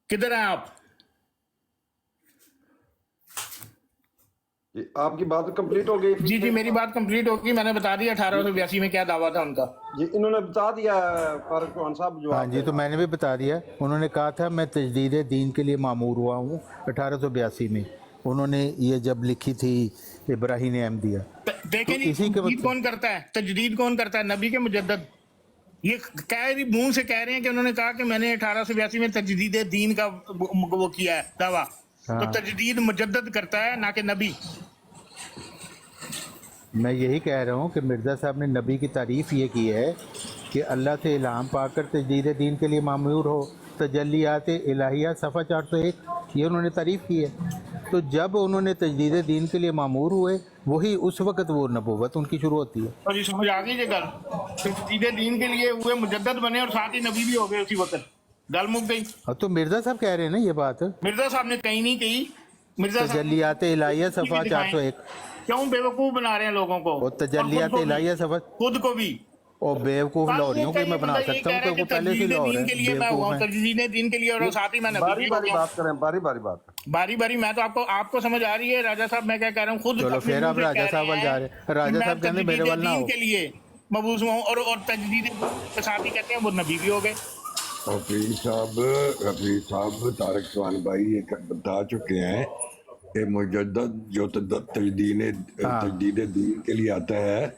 کدھر ہیں آپ؟ جی آپ کی بات کمپلیٹ ہو گئی؟ جی میری بات کمپلیٹ ہوگی، میں نے بتا دیا 1882 میں کیا دعویٰ تھا ان کا. جی انہوں نے بتا دیا طارق چوہان صاحب جو. ہاں جی تو میں نے بھی بتا دیا. انہوں نے کہا تھا میں تجدید دین کے لیے معمور ہوا ہوں 1882 میں. انہوں نے یہ جب لکھی تھی براہین احمدیہ. دیکھیں جی تجدید کون کرتا ہے؟ تجدید کون کرتا ہے؟ نبی کے مجدد. یہ منہ سے کہہ رہے ہیں کہ انہوں نے کہا کہ میں نے 1882 میں تجدید دین کا وہ کیا ہے دعویٰ. تو تجدید مجدد کرتا ہے نہ کہ نبی. میں یہی کہہ رہا ہوں کہ مرزا صاحب نے نبی کی تعریف یہ کی ہے کہ اللہ سے الہام پا کر تجدید دین کے لیے معمور ہو، تجلیات الہیہ صفحہ 401، یہ انہوں نے تعریف کی ہے۔ تو جب انہوں نے تجدید دین کے لیے معمور ہوئے، وہی اس وقت وہ نبوت ان کی شروع ہوتی ہے۔ اور یہ سمجھ آ گئی یہ گل، تجدید دین کے لیے ہوئے مجدد بنے اور ساتھ ہی نبی بھی ہو گئے اسی وقت، گل مک گئی۔ تو مرزا صاحب کہہ رہے ہیں نا یہ بات، مرزا صاحب نے کہیں نہیں کہی، مرزا صاحب تجلیات الہیہ صفحہ 401۔ کیوں بیوقوف بنا رہے ہیں لوگوں کو، اور تجلیات الہیہ صفحہ، خود کو بھی۔ اور بیوقوف لاہوریوں کے میں بنا سکتا ہوں کہ وہ پہلے سے لاہور ہیں، بیوقوف ہیں۔ تجدید دین کے لیے اور ساتھ ہی میں نبی باری بھی ہو باری گیا۔ بات کریں، باری باری بات کریں۔ باری باری میں تو آپ کو سمجھ آ رہی ہے راجہ صاحب میں کیا کہہ رہا ہوں، خود چلو اپنے پھر منہ آپ سے راجہ کہہ صاحب رہے وال جا رہے ہیں، راجہ کہ صاحب میں کہتے ہیں میرے وال نہ تجدید ہو۔ دین کے لیے مبعوث ہوں، اور تجدید کے ساتھ ہی کہتے ہیں وہ نبی بھی ہو گئے۔ حفیظ صاحب طارق چوہان بھائی یہ بتا چکے ہیں کہ مجدد جو تجدید دین کے لیے آتا ہے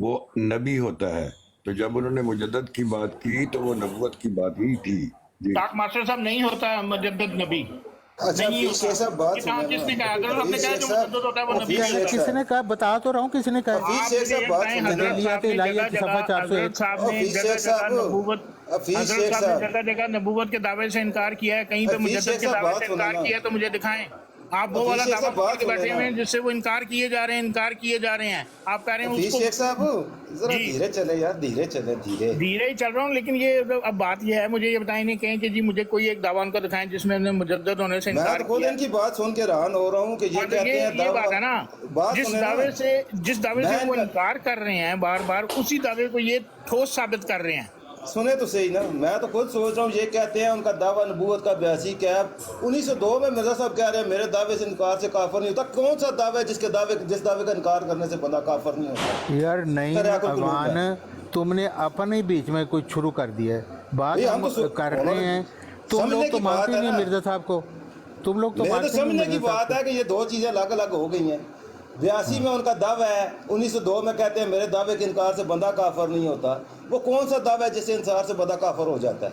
وہ نبی ہوتا ہے، تو جب انہوں نے مجدد کی بات کی تو وہ نبوت کی بات ہی تھی۔ جی ڈاک ماسٹر صاحب نہیں ہوتا مجدد نبی، اچھا نہیں شیخ صاحب بات کتاب کس نے کہا؟ اگر آپ نے کہا جو صاحب مجدد ہوتا ہے وہ نبی نہیں ہوتا۔ کس نے کہا؟ بتا تو رہا ہوں کس نے کہا۔ حفیظ شیخ صاحب بات سنیں۔ تجلیات الہیہ کی صفحہ 401۔ حضرت صاحب نے حفیظ جگہ شیخ صاحب، جگہ نبوت، حفیظ حضرت شیخ صاحب نے صاحب، جگہ جگہ نبوت کے دعوے سے انکار کیا ہے، کہیں پہ حفیظ مجدد شیخ کے صاحب دعوے بات سے انکار سننا۔ کیا ہے تو مجھے دکھائیں۔ آپ وہ والا حفیظ شیخ دعویٰ صاحب بات کے بیٹھے سننا۔ ہوئے ہیں جس سے وہ انکار کیے جا رہے ہیں، انکار کیے جا رہے ہیں۔ آپ کہہ رہے ہیں اس حفیظ کو شیخ صاحب ذرا جی۔ دھیرے چلے یار، دھیرے چلے، دھیرے۔ دھیرے ہی چل رہا ہوں، لیکن یہ اب بات یہ ہے، مجھے یہ بتائیں نہیں کہیں کہ جی مجھے کوئی ایک دعویٰ ان کو دکھائیں جس میں انہوں نے مجدد ہونے سے میں انکار تو خود کیا ان کی بات سن کے رہان ہو رہا ہوں کہ یہ ہے۔ کہتے ہیں یہ بات ہے نا، بات جس سنیں نا۔ دعوے سے وہ میں- انکار کر رہے ہیں بار بار، اسی دعوے کو یہ ٹھوس ثابت کر رہے ہیں۔ سنیں تو صحیح نا، میں تو خود سوچ رہا ہوں یہ کہتے ہیں ان کا دعویٰ نبوت کا 82 کیا ہے، 1902 میں مرزا صاحب کہہ رہے ہیں میرے دعوے سے انکار سے کافر نہیں ہوتا۔ کون سا دعویٰ ہے جس دعوے کا انکار کرنے سے بندہ کافر نہیں ہوتا؟ یار نہیں افغان، تم نے اپنے ہی بیچ میں کوئی شروع کر دیا ہے بات، ہم تو کر رہے ہیں، تم لوگ تو مانتے نہیں مرزا صاحب کو، تم لوگ تو میرے تو مانتے نہیں سمجھنے کی مرزا بات صاحب ہے کہ یہ دو چیزیں الگ الگ ہو گئی ہیں۔ 82 میں ان کا دعویٰ ہے، 1902 میں کہتے ہیں میرے دعوے کے انکار سے بندہ کافر نہیں ہوتا۔ وہ کون سا دعویٰ ہے جس سے انکار سے بندہ کافر ہو جاتا ہے؟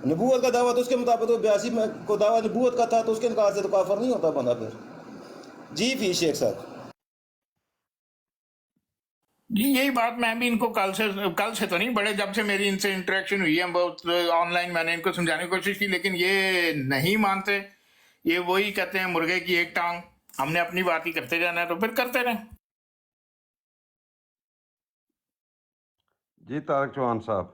نبوت کا دعویٰ تو اس کے مطابق تو 82 میں کو دعویٰ نبوت کا تھا، تو اس کے انکار سے تو کافر نہیں ہوتا بندہ پھر۔ جی فی شیخ صاحب جی یہی بات میں بھی ان کو کل سے تو نہیں، بڑے جب سے میری ان سے انٹریکشن ہوئی ہے بہت آن لائن، میں نے ان کو سمجھانے کی کوشش کی لیکن یہ نہیں مانتے۔ یہ وہی کہتے ہیں مرغے کی ایک ٹانگ، ہم نے اپنی بات ہی کرتے جانا ہے تو پھر کرتے رہیں۔ جی طارق چوہان صاحب،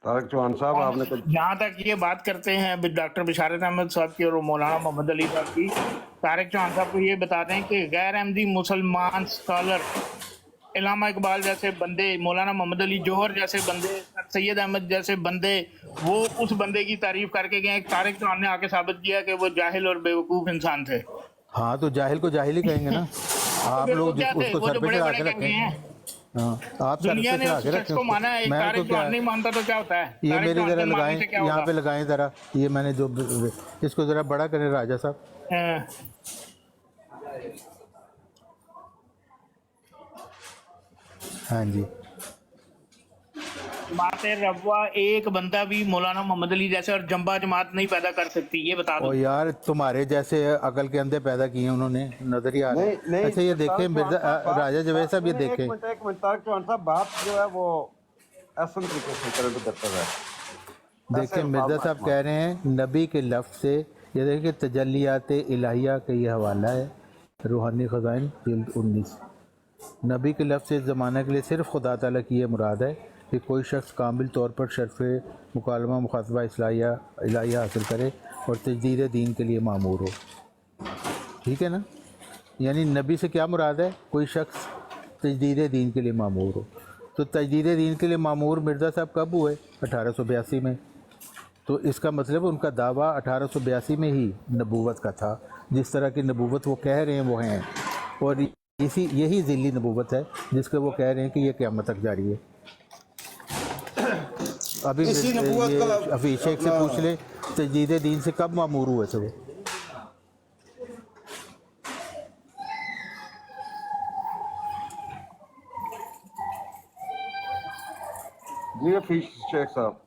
طارق چوہان صاحب آپ نے کچھ جہاں تک یہ بات کرتے ہیں ڈاکٹر بشارت احمد صاحب کی اور مولانا محمد علی صاحب کی، طارق چوہان صاحب کو یہ بتاتے ہیں کہ غیر احمدی مسلمان اسکالر علامہ اقبال جیسے بندے، مولانا محمد علی جوہر جیسے بندے، سید احمد جیسے بندے، وہ اس بندے کی تعریف کر کے گئے۔ طارق چوہان نے آ کے ثابت کیا کہ وہ جاہل اور بیوقوف انسان تھے۔ ہاں تو جاہل کو جاہل ہی کہیں گے نا، آپ لوگ اس کو سر پہ چڑھا کے رکھیں۔ ہاں آپ سر دنیا پہ نے چڑھا اس کے شخص رکھیں کو مانا ہے، میں تو طارق کیا، چوہان نہیں مانتا تو کیا ہوتا ہے؟ یہ طارق میری چوہان ذرا کے ماننے لگائیں، سے کیا یہاں ہوگا؟ پہ لگائیں ذرا، یہ میں نے جو اس کو ذرا بڑا کریں راجہ صاحب۔ ہاں جی، جماعت روا ایک بندہ بھی مولانا محمد علی جیسے اور جمبا جماعت نہیں پیدا کر سکتی، یہ بتا دو۔ اور یار تمہارے جیسے عقل کے اندھے پیدا کیے ہیں انہوں نے، نظر ہی آ رہا نہیں ہے۔ اچھا یہ دیکھیں مرزا راجہ جوید صاحب، یہ دیکھیں ایک منٹ طارق چوہان صاحب، بات جو ہے وہ ایسن طریقے سے کریں تو بہتر ہے۔ دیکھیں مرزا صاحب کہہ رہے ہیں نبی کے لفظ سے، یہ دیکھیں تجلیات الہیہ کا یہ حوالہ ہے، روحانی خزائن جلد 19۔ نبی کے لفظ سے زمانہ کے لیے صرف خدا تعالیٰ کی یہ مراد ہے کہ کوئی شخص کامل طور پر شرف مکالمہ مخاطبہ الہیہ حاصل کرے اور تجدید دین کے لیے معمور ہو۔ ٹھیک ہے نا، یعنی نبی سے کیا مراد ہے؟ کوئی شخص تجدید دین کے لیے معمور ہو۔ تو تجدید دین کے لیے معمور مرزا صاحب کب ہوئے؟ 1882 میں۔ تو اس کا مطلب ان کا دعویٰ 1882 میں ہی نبوت کا تھا، جس طرح کی نبوت وہ کہہ رہے ہیں وہ ہیں، اور یہی ذیلی نبوت ہے جس کے وہ کہہ رہے ہیں کہ یہ قیامت تک جاری ہے۔ अभी इसी नबूवत ये का हफीज शेख से पूछ ले तजदीद दीन से कब मामूर हुए थे वो? जी हफीज शेख साहब।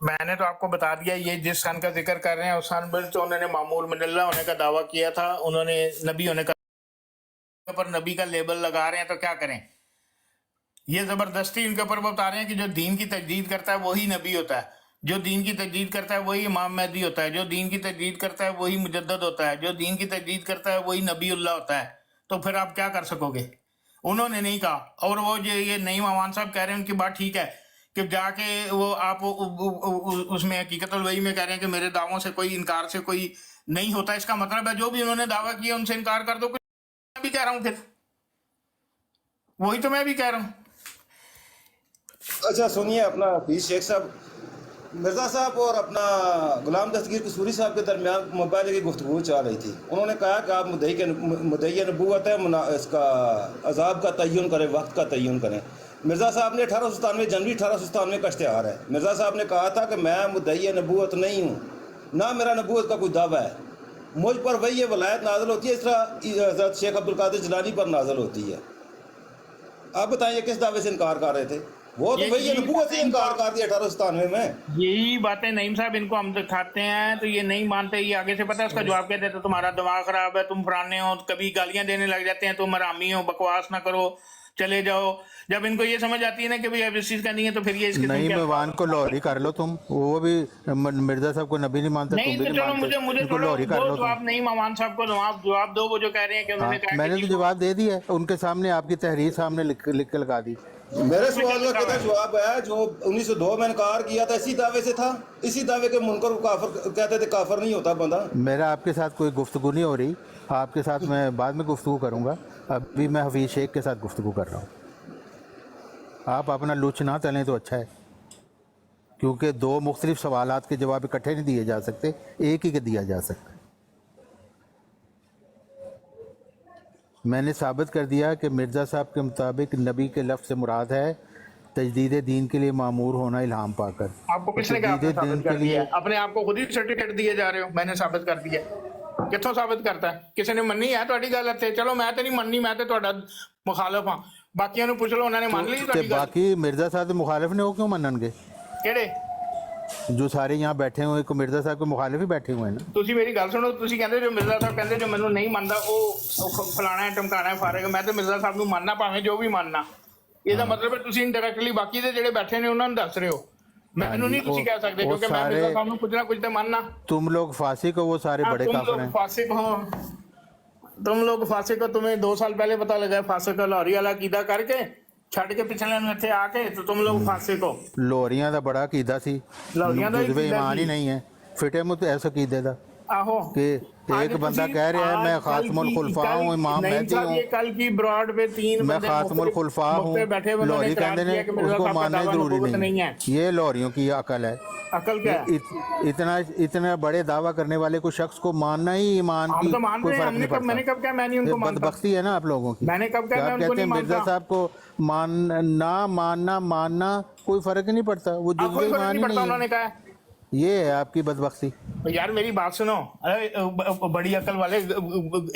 मैंने तो आपको बता दिया, ये जिस सन का जिक्र कर रहे हैं उस सन पर तो उन्होंने मामूल मिनल्ला होने का दावा किया था, उन्होंने नबी होने का, पर नबी का लेबल लगा रहे हैं तो क्या करें? ये जबरदस्ती इनके ऊपर बता रहे हैं कि जो दीन की तजदीद करता है वही नबी होता है, जो दीन की तजदीद करता है वही इमाम महदी होता है, जो दीन की तजदीद करता है वही मुजद्दद होता है, जो दीन की तजदीद करता है वही नबीउल्लाह होता है। तो फिर आप क्या कर सकोगे? उन्होंने नहीं कहा। और वो जो ये नईम अमान साहब कह रहे हैं उनकी बात ठीक है कि जाके वो आप उसमें हकीकतुल वही में कह रहे हैं कि मेरे दावों से कोई इनकार से कोई नहीं होता। इसका मतलब है जो भी उन्होंने दावा किया उनसे इनकार कर दो। मैं भी कह रहा हूँ, फिर वही तो मैं भी कह रहा हूँ। अच्छा सुनिए, अपना हफीज शेख साहब, मिर्ज़ा साहब और अपना गुलाम दस्तगीर कसूरी साहब के दरमियान मोबाइल की गुफ्तगू चल रही थी। उन्होंने कहा कि आप मुद्दई नबूवत है, इसका अजाब का तयन करें, वक्त का तयन करें। मिर्ज़ा साहब ने 1897 जनवरी 1897 का इश्तिहार है। मिर्ज़ा साहब ने कहा था कि मैं मुद्दई नबूवत नहीं हूँ, ना मेरा नबूवत का कोई दावा है, मुझ पर वही ये वलायत नाज़िल होती है इस तरह हज़रत शेख अब्दुल कादिर जिलानी पर नाज़िल होती है। आप बताइए किस दावे से इनकार कर रहे थे? वो तो वही नबूवत से इनकार कर दिया 1897 में। यही बातें नईम साहब इनको हम दिखाते हैं तो ये नहीं मानते। ये आगे से पता है उसका जवाब क्या देते? तुम्हारा दिमाग खराब है, तुम फराने हो, कभी गालियां देने लग जाते हैं, तुम हरामी हो, बकवास ना करो, चले जाओ। जब इनको ये समझ आती है ना कि भाई अब इस चीज का नहीं है तो फिर ये इसके नहीं, मेवान को लाहौरी कर लो तुम। वो भी मिर्जा साहब को नबी नहीं मानता, नहीं, तुम भी तो नहीं चलो मानते, मुझे उनको लाहौरी कर लो तुम। आप नहीं ममान साहब को जवाब दो। वो जो कह रहे हैं कि उन्होंने कहा मैंने तो जवाब दे दिया उनके सामने, आपकी तहरीर सामने लिख के लगा दी। मेरे सवाल का क्या जवाब है? जो 1902 में इनकार किया था इसी दावे से था, इसी दावे के मुनकर काफिर कहते थे, काफिर नहीं होता बंदा। मेरा आपके साथ कोई गुफ्तगू नहीं हो रही, आपके साथ मैं बाद में गुफ्तगू करूँगा। अभी मैं हफीज शेख के साथ गुफ्तगू कर रहा हूँ। आप अपना लुच ना तलें तो अच्छा है, क्योंकि दो मुख्तलिफ सवालात के जवाब इकट्ठे नहीं दिए जा सकते, एक ही के दिया जा सकता है। मैंने साबित कर दिया कि मिर्ज़ा साहब के मुताबिक नबी के लफ्ज़ से मुराद है तजदीद दीन के लिए मामूर होना इल्हाम पाकर। आपको किसने कहा आपने साबित कर दिया? अपने आप को खुद ही सर्टिफिकेट दिए जा रहे हो, मैंने साबित कर दिया। कित्थों साबित करता है? किसी ने मन्नी है ਤੁਹਾਡੀ ਗੱਲ ਇੱਥੇ? ਚਲੋ ਮੈਂ ਤੇ ਨਹੀਂ ਮੰਨੀ, ਮੈਂ ਤੇ ਤੁਹਾਡਾ ਮੁਖਾਲਫ ਹਾਂ। ਬਾਕੀਆਂ ਨੂੰ ਪੁੱਛ ਲਓ, ਉਹਨਾਂ ਨੇ ਮੰਨ ਲਈ ਤੁਹਾਡੀ ਗੱਲ। बाकी मिर्ज़ा साहब के मुखालिफ ने वो क्यों मननगे? ਕਿਹੜੇ? जो सारे यहाँ बैठे हुए को मिर्ज़ा साहब के मुखालिफ ही बैठे हुए हैं ना। ਤੁਸੀਂ ਮੇਰੀ ਗੱਲ ਸੁਣੋ, ਤੁਸੀਂ ਕਹਿੰਦੇ ਜੋ ਮਿਰਜ਼ਾ ਸਾਹਿਬ ਕਹਿੰਦੇ ਜੋ ਮੈਨੂੰ ਨਹੀਂ ਮੰਨਦਾ ਉਹ ਫਲਾਣਾ ਹੈ, ਟਮਕਾਣਾ ਹੈ, ਫਾਰਗ। ਮੈਂ ਤੇ ਮਿਰਜ਼ਾ ਸਾਹਿਬ ਨੂੰ ਮੰਨਣਾ, ਭਾਵੇਂ ਜੋ ਵੀ ਮੰਨਣਾ। ਇਹਦਾ ਮਤਲਬ ਹੈ ਤੁਸੀਂ ਇਨਡਾਇਰੈਕਟਲੀ ਬਾਕੀ ਦੇ ਜਿਹੜੇ ਬੈਠੇ ਨੇ ਉਹਨਾਂ ਨੂੰ ਦੱਸ ਰਹੇ ਹੋ। ਮੈਨੂੰ ਨਹੀਂ ਤੁਸੀਂ ਕਹਿ ਸਕਦੇ, ਕਿਉਂਕਿ ਮੈਂ ਮਿਰਜ਼ਾ ਸਾਹਿਬ ਨੂੰ ਕੁਝ ਨਾ ਕੁਝ ਤੇ ਮੰਨਣਾ। तुम लोग फासिक हो, वो सारे बड़े काफिर हैं। फासिक हो तुम लोग, फासिक हो। तुम्हें 2 साल पहले पता लगा फासिक का लाहौरी वाला कीदा करके ਛੱਡ ਕੇ ਪਿਛਲੇ ਨੂੰ ਇੱਥੇ ਆ ਕੇ तो तुम लोग फासिक हो। ਲੋਰੀਆਂ ਦਾ ਬੜਾ ਕੀਦਾ ਸੀ, ਲੋਰੀਆਂ ਦਾ ਜਜ਼ਬੇ ਈਮਾਨ ਹੀ ਨਹੀਂ ਹੈ, ਫਿਟੇ ਮੁਤ ਐਸਾ ਕੀਦੇ ਦਾ आहो कि एक बंदा कह रहा है मैं खातमुल खुलफा हूँ, इमाम महदी हूँ, कल की ब्रॉड पे 3 मैं खातमुल खुलफा हूँ। लोरी कहते हैं उसको मानना जरूरी नहीं है। ये लोरियों की अकल है। अकल क्या है? इतना बड़े दावा करने वाले को शख्स को मानना ही ईमान की तो मान कोई रहे हैं। फर्क नहीं पड़ता। मैंने कब क्या मैं नहीं उनको मानता? बदबख्ती है ना आप लोगों की। मैंने कब क्या मैं आप उनको कहते नहीं हैं मिर्जा मानता? साहब को मानना कोई फर्क ही नहीं पड़ता, वो कोई जज्बे फर्क ईमान नहीं ही पड़ता, नहीं उन्होंने है। कहा। ये है आपकी बदबख्ती। यार मेरी बात सुनो, अरे बड़ी अकल वाले,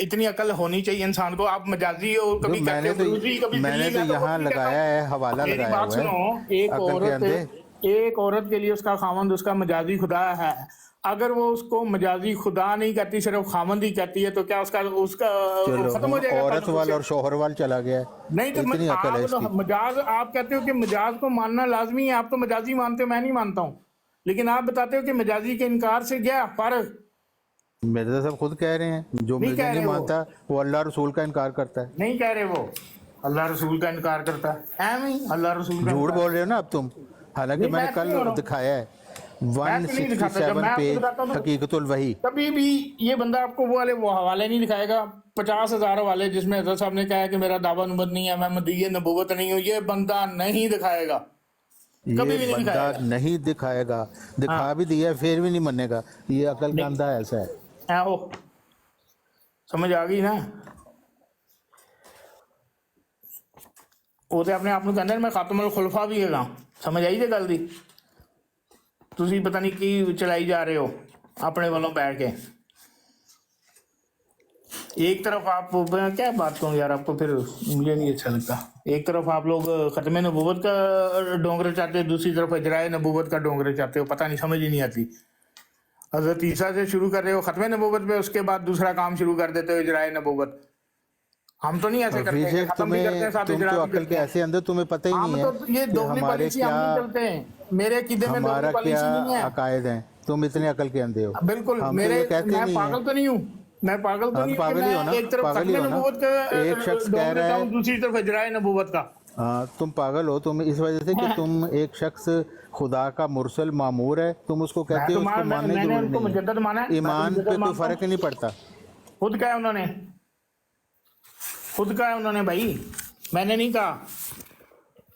इतनी अकल होनी चाहिए इंसान को। आप मजाजी हो, कभी मैंने तो यहाँ लगाया है, हवाला मेरी लगाया बात हुआ सुनो, है। एक औरत के लिए उसका खामंद उसका मजाजी खुदा है। अगर वो उसको मजाजी खुदा नहीं कहती, सिर्फ खामंद ही कहती है, तो क्या उसका खत्म हो जाएगा? औरत वाल और शोहर वाल चला गया। नहीं तो इतनी अकल है इसकी। मजाज आप कहते हो कि मजाज को मानना लाजमी है, आप तो मजाजी मानते हो, मैं नहीं मानता हूँ। लेकिन आप बताते हो कि मजाजी के इनकार से क्या फर्क? मिर्जा साहब खुद कह रहे हैं जो मिर्जा नहीं मानता वो अल्लाह रसूल का इनकार करता है। नहीं कह रहे वो अल्लाह रसूल का इनकार करता है, ऐਵੇਂ ही अल्लाह रसूल का झूठ बोल रहे हो ना अब तुम। हालांकि मैंने कल दिखाया है 167 पेज हकीकतुल वही। कभी भी ये बंदा आपको वो वाले वो हवाले नहीं दिखाएगा 50,000 हवाले जिसमें हज़रत साहब ने कहा है कि मेरा दावा नबूवत नहीं है, मैं मदीये नबूवत नहीं हूँ। ये बंदा नहीं दिखाएगा, कभी भी नहीं बंदा नहीं दिखाएगा। दिखा भी दिया फिर भी नहीं मानेगा। ये अकल का अंधा ऐसा है। समझ आ गई ना? ਉਹ ਤੇ ਆਪਣੇ ਆਪ ਨੂੰ ਕਹਿੰਦੇ ਨੇ ਮੈਂ ਖਾਤਮੁਲ ਖੁਲਫਾ ਵੀ ਹੈਗਾ। ਸਮਝ ਆਈ ਜੇ ਗੱਲ ਦੀ? ਤੁਸੀਂ ਪਤਾ ਨਹੀਂ ਕੀ ਚਲਾਈ ਜਾ ਰਹੇ ਹੋ अपने वालों बैठ के। एक तरफ आप क्या बात करूं यार, आपको फिर मुझे नहीं अच्छा लगता। एक तरफ आप लोग खत्म नबूवत का डोंगर चाहते हो, दूसरी तरफ इजराए नबूवत का डोंगर चाहते हो। पता नहीं, समझ ही नहीं आती। हजरत ईसा से शुरू कर रहे हो खत्म नबूवत पे, उसके बाद दूसरा काम शुरू कर देते हो इजराए नबूवत। हम तो नहीं ऐसे करते, खत्म भी करते हैं साथ तुम तो अकल के ऐसे अंदर तुम्हें पता ही नहीं है तो ये कि दोगली हमारे पॉलिसी हम नहीं चलते हैं। मेरे अकीदे में हमारा दोगली पॉलिसी क्या नहीं है। अकायद हैं, तुम इतने अकल के अंधे हो। बिल्कुल, हम मेरे तो ये कहते मैं नहीं पागल हैं। तो नहीं हूँ, मैं पागल तो हम नहीं हूँ कि पागल ही हो ना, मैं एक तरफ पागल ही खत्म हो ना। नबूवत का एक शख्स कह डोंगर रहा है, चाहूं, दूसरी तरफ इजराए नबूवत का। हाँ तुम पागल हो, तुम इस वजह से कि तुम एक शख्स खुदा का मुरसल मामूर है, तुम उसको कहते हो, उसको मानने मैंने जरूरी उनको नहीं मुजद्दद माना है। है, ईमान पे कोई फर्क ही नहीं पड़ता। खुद कहा है उन्होंने, खुद कहा है उन्होंने भाई, मैंने नहीं कहा।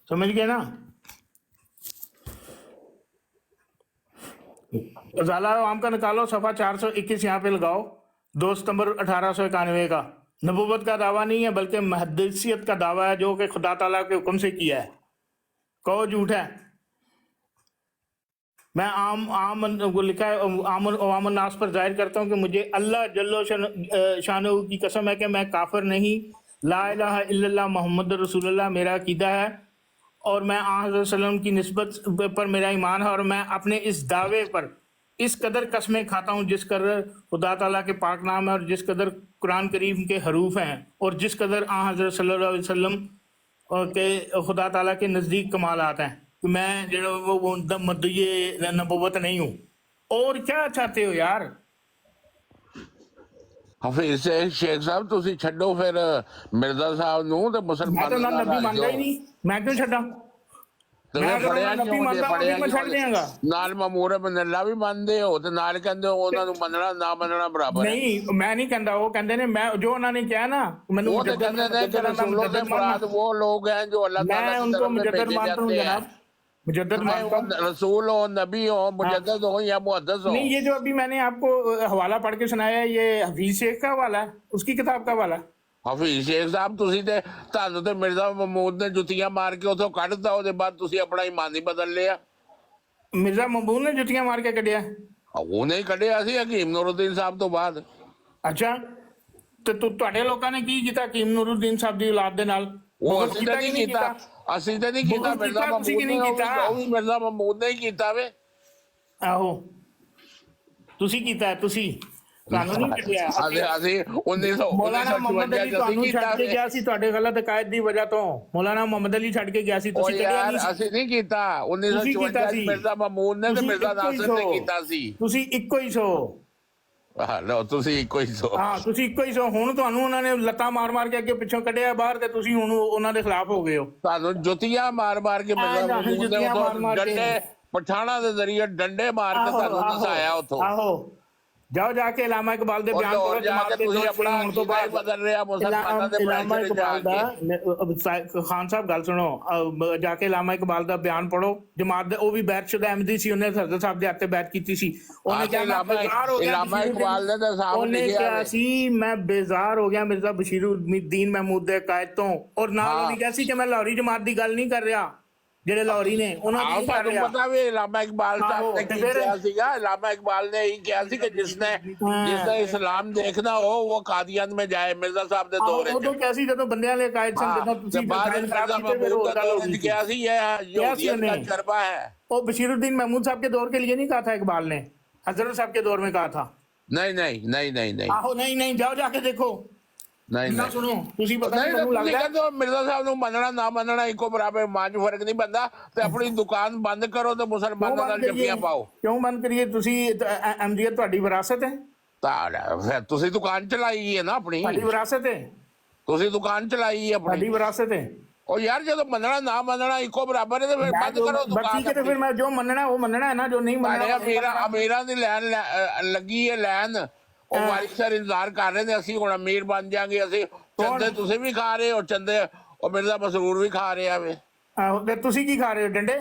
समझ गए ना? ज़ाला आम का निकालो, सफ़ा 421 यहाँ पे लगाओ, 2 सितंबर 1891 का। नबूवत का दावा नहीं है बल्कि मुहद्दिसियत का दावा है, जो कि खुदा ताला के हुक्म से किया है। कहो झूठ है। मैं आम वो लिखा है, आम नास पर जाहिर करता हूँ कि मुझे अल्लाह जल्लो शानहू की कसम है कि मैं काफिर नहीं। ला इलाहा इल्लल्लाह मोहम्मद रसूलुल्लाह मेरा अकीदा है, और मैं हज़रत सल्लम की निस्बत पर मेरा ईमान है, और मैं अपने इस दावे पर इस कदर कस्में खाता हूँ जिस कदर खुदा ताला के पाक नाम है, और जिस कदर कुरान करीम के हरूफ हैं, और जिस कदर हज़रत सल्लल्लाहु अलैहि वसल्लम के खुदा ताला के नज़दीक कमालात हैं, कि मैं जो वो मद्दुए नबूवत नहीं हूँ। और क्या चाहते हो यार? हफीज शेख साहब ਤੁਸੀਂ ਛੱਡੋ ਫਿਰ ਮਿਰਜ਼ਾ ਸਾਹਿਬ ਨੂੰ ਤੇ मैं तो ਮੁਸਲਮਾਨਾਂ ना ਦਾ नबी राज मानता ही ਦਿਓ। नहीं, मैं क्यों छड़ा? ਤੇ मैं ਫਿਰ अगर ਫੜਿਆ उन्होंने नबी ਕਿਉਂ ਜੇ मानता ਫੜਿਆ मैं छड़ देंगा। ਨਾਲ ਮਮੂਰ ਬਿਨ ਅੱਲਾ ਵੀ ਮੰਨਦੇ ਹੋ ਤੇ ਨਾਲ ਕਹਿੰਦੇ ਹੋ ਉਹਨਾਂ ਨੂੰ ਮੰਨਣਾ ਨਾ ਮੰਨਣਾ ਬਰਾਬਰ ਹੈ। नहीं मैं नहीं कहता, वो कहते ने मैं जो उन्होंने किया ना, मैंने वो तो कहते हैं कि रसूलों से मुराद वो लोग हैं जो अल्लाह ताला मैं की उनको तरफ से मुजद्दद भेजे मानता हूँ जाते हैं। जनाब, मुजद्दद मानता हूँ। रसूल हो, नबी हो, मुजद्दद हो या मुहद्दिस हो। नहीं, ये जो अभी मैंने आपको हवाला पढ़ के सुनाया है, ये हफीज शेख का हवाला है, उसकी किताब का हवाला है। ਹਫੀਜ਼ ਸ਼ੇਖ ਸਾਹਿਬ ਤੁਸੀਂ ਤੇ ਤੁਹਾਨੂੰ ਤੇ ਮਿਰਜ਼ਾ ਮਹਿਮੂਦ ਨੇ ਜੁੱਤੀਆਂ ਮਾਰ ਕੇ ਉਥੋਂ ਕੱਢਦਾ, ਉਹਦੇ ਬਾਅਦ ਤੁਸੀਂ ਆਪਣਾ ਈਮਾਨ ਹੀ ਬਦਲ ਲਿਆ। मिर्जा महबूब ने जुतियां मार के कढ़िया? ਉਹਨੇ ਹੀ ਕੱਢਿਆ ਸੀ ਹਕੀਮ ਨੂਰੁद्दीन ਸਾਹਿਬ ਤੋਂ ਬਾਅਦ। अच्छा, ਤੇ ਤੁਹਾਡੇ ਲੋਕਾਂ ਨੇ ਕੀ ਕੀਤਾ ਹਕੀਮ ਨੂਰੁद्दीन ਸਾਹਿਬ ਦੀ ਔਲਾਦ ਦੇ ਨਾਲ? ਉਹ ਅਸੀਂ ਤਾਂ ਨਹੀਂ ਕੀਤਾ, ਅਸੀਂ ਤਾਂ ਨਹੀਂ ਕੀਤਾ। ਮਿਰਜ਼ਾ ਮਹਿਮੂਦ ਨੇ ਉਹ ਵੀ ਮਿਰਜ਼ਾ ਮਹਿਮੂਦ ਨੇ ਹੀ ਕੀਤਾ ਵੇ। ਆਹੋ, ਤੁਸੀਂ ਕੀਤਾ, ਤੁਸੀਂ ਤੁਹਾਨੂੰ ਨਹੀਂ ਕੱਢਿਆ। ਅਸੀਂ 1900 ਮੌਲਾਨਾ ਮੁਹੰਮਦ ਅਲੀ ਤੁਹਾਨੂੰ ਛੱਡ ਕੇ ਗਿਆ ਸੀ ਤੁਹਾਡੇ ਗਲਤ ਅਕਾਇਦ ਦੀ ਵਜ੍ਹਾ ਤੋਂ। ਮੌਲਾਨਾ ਮੁਹੰਮਦ ਅਲੀ ਛੱਡ ਕੇ ਗਿਆ ਸੀ, ਤੁਸੀਂ ਕੱਢਿਆ ਨਹੀਂ। ਅਸੀਂ ਨਹੀਂ ਕੀਤਾ। 1954 ਮਿਰਜ਼ਾ ਮਹਿਮੂਦ ਨੇ ਤੇ ਮਿਰਜ਼ਾ ਨਾਸਿਰ ਨੇ ਕੀਤਾ ਸੀ। ਤੁਸੀਂ ਇੱਕੋ ਹੀ ਸੋ। ਲਓ ਤੁਸੀਂ ਇੱਕੋ ਹੀ ਸੋ। ਹਾਂ ਤੁਸੀਂ ਇੱਕੋ ਹੀ ਸੋ। ਹੁਣ ਤੁਹਾਨੂੰ ਉਹਨਾਂ ਨੇ ਲੱਤਾਂ ਮਾਰ ਮਾਰ ਕੇ ਅੱਗੇ ਪਿੱਛੋਂ ਕੱਢਿਆ ਬਾਹਰ, ਤੇ ਤੁਸੀਂ ਹੁਣ ਉਹਨਾਂ ਦੇ ਖਿਲਾਫ ਹੋ ਗਏ ਹੋ। ਤੁਹਾਨੂੰ ਜੁੱਤੀਆਂ ਮਾਰ ਮਾਰ ਕੇ ਮਿਰਜ਼ਾ ਮਹਿਮੂਦ ਨੇ ਉਥੋਂ ਡੰਡੇ ਪਠਾਣਾ ਦੇ ਜ਼ਰੀਏ ਡੰਡੇ ਮਾਰ ਕੇ ਤੁਹਾਨੂੰ ਨਸਾਇਆ ਉਥੋਂ। ਆਹੋ, ਜਾਓ ਜਾ ਕੇ ਇਲਾਮਾ ਇਕਬਾਲ ਦੇ ਬਿਆਨ ਪੜੋ। ਜਮਾਤ ਦੇ ਤੁਸੀਂ ਆਪਣਾ ਹੁਣ ਤੋਂ ਬਾਅਦ ਬਦਲ ਰਿਹਾ ਮੁਸਲਮਾਨਾਂ ਦੇ ਇਲਾਮਾ ਇਕਬਾਲ ਦਾ ਖਾਨ ਸਾਹਿਬ ਗੱਲ ਸੁਣੋ, ਜਾ ਕੇ ਇਲਾਮਾ ਇਕਬਾਲ ਦਾ ਬਿਆਨ ਪੜੋ। ਜਮਾਤ ਦੇ ਉਹ ਵੀ ਬੈਤਸ਼ੁਦਾ ਅਹਿਮਦੀ ਸੀ, ਉਹਨੇ ਹਜ਼ਰਤ ਸਾਹਿਬ ਦੇ ਹੱਥੇ ਬੈਤ ਕੀਤੀ ਸੀ। ਉਹਨੇ ਕਿਹਾ ਇਲਾਮਾ ਇਕਬਾਲ ਨੇ ਤਾਂ ਸਾਹਬ ਉਹਨੇ ਕਿਹਾ ਸੀ ਮੈਂ ਬੇਜ਼ਾਰ ਹੋ ਗਿਆ ਮਿਰਜ਼ਾ ਬਸ਼ੀਰੁद्दीन ਮਹਿਮੂਦ ਦੇ ਅਕਾਇਦ ਤੋਂ, ਔਰ ਨਾਲ ਉਹਨੇ ਕਿਹਾ ਸੀ ਕਿ ਮੈਂ ਲਾਹੌਰੀ ਜਮਾਤ ਦੀ ਗੱਲ ਨਹੀਂ ਕਰ ਰਿਹਾ, ਜਿਹੜੇ ਲਾਹੌਰੀ ਨੇ ਉਹਨਾਂ ਦੀ ਕਰ ਰਿਹਾ। ਪਤਾ ਵੀ ਇਲਾਮਾ ਇਕਬਾਲ ਸਾਹਿਬ ਨੇ ਕੀ ਕਿਹਾ ਸੀਗਾ? ਇਲਾਮਾ ਇਕਬਾਲ ਨੇ ਇਹ ਕਿਹਾ ਸੀ ਕਿ ਜਿਸਨੇ ਇਸਲਾਮ ਦੇਖਣਾ ਹੋ ਉਹ ਕਾਦੀਆਨ में जाए। ਮਿਰਜ਼ਾ ਸਾਹਿਬ ਦੇ ਦੌਰ ਵਿੱਚ ਉਦੋਂ ਕਿਹਾ ਸੀ ਜਦੋਂ ਬੰਦਿਆਂ ਵਾਲੇ ਕਾਇਦ ਸਨ, ਜਦੋਂ ਤੁਸੀਂ ਕਿਹਾ ਸੀ ਇਹ ਯਹੂਦੀਅਤ ਦਾ ਜਰਬਾ है। वो बशीरुद्दीन महमूद साहब के दौर के लिए नहीं कहा था इकबाल ने, हजरत साहब के दौर में कहा था। नहीं नहीं नहीं नहीं नहीं आहो, नहीं नहीं, जाओ जाके देखो। ਨਹੀਂ ਨਾ ਸੁਣੋ, ਤੁਸੀਂ ਪਤਾ ਨਹੀਂ ਤੁਹਾਨੂੰ ਲੱਗਦਾ ਮਿਰਜ਼ਾ ਸਾਹਿਬ ਨੂੰ ਮੰਨਣਾ ਨਾ ਮੰਨਣਾ ਇੱਕੋ ਬਰਾਬਰ, ਮਾਂ 'ਚ ਫਰਕ ਨਹੀਂ ਪੈਂਦਾ। ਤੇ ਆਪਣੀ ਦੁਕਾਨ ਬੰਦ ਕਰੋ ਤੇ ਮੁਸਲਮਾਨਾਂ ਨਾਲ ਜੱਫੀਆਂ ਪਾਓ। ਕਿਉਂ ਬੰਦ ਕਰੀਏ? ਤੁਸੀਂ ਅਹਿਮਦੀਅਤ ਤੁਹਾਡੀ ਵਿਰਾਸਤ ਹੈ, ਫਿਰ ਤੁਸੀਂ ਦੁਕਾਨ ਚਲਾਈ ਹੈ ਨਾ ਆਪਣੀ, ਤੁਹਾਡੀ ਵਿਰਾਸਤ ਹੈ, ਤੁਸੀਂ ਦੁਕਾਨ ਚਲਾਈ ਹੈ ਆਪਣੀ, ਤੁਹਾਡੀ ਵਿਰਾਸਤ ਹੈ। ਉਹ ਯਾਰ ਜਦੋਂ ਮੰਨਣਾ ਨਾ ਮੰਨਣਾ ਇੱਕੋ ਬਰਾਬਰ ਹੈ ਤੇ ਫਿਰ ਬੰਦ ਕਰੋ ਦੁਕਾਨ। ਠੀਕ ਹੈ, ਫਿਰ ਮੈਂ ਜੋ ਮੰਨਣਾ ਉਹ ਮੰਨਣਾ ਹੈ ਨਾ, ਜੋ ਨਹੀਂ ਮੰਨਣਾ। ਅਮੀਰਾਂ ਦੀ ਲੈਣ ਲੱਗੀ ਹੈ ਲੈਣ, ਉਹ ਵਾਰਿਸ ਸਰ ਇੰਤਜ਼ਾਰ ਕਰ ਰਹੇ ਨੇ ਅਸੀਂ ਹੁਣ ਅਮੀਰ ਬਣ ਜਾਾਂਗੇ। ਅਸੀਂ ਚੰਦੇ ਤੁਸੀਂ ਵੀ ਖਾ ਰਹੇ ਹੋ ਚੰਦੇ, ਉਹ ਮਿਰਜ਼ਾ ਮਸਰੂਰ ਵੀ ਖਾ ਰਿਹਾ ਵੇ। ਆਹੋ, ਤੇ ਤੁਸੀਂ ਕੀ ਖਾ ਰਹੇ ਹੋ? ਡੰਡੇ।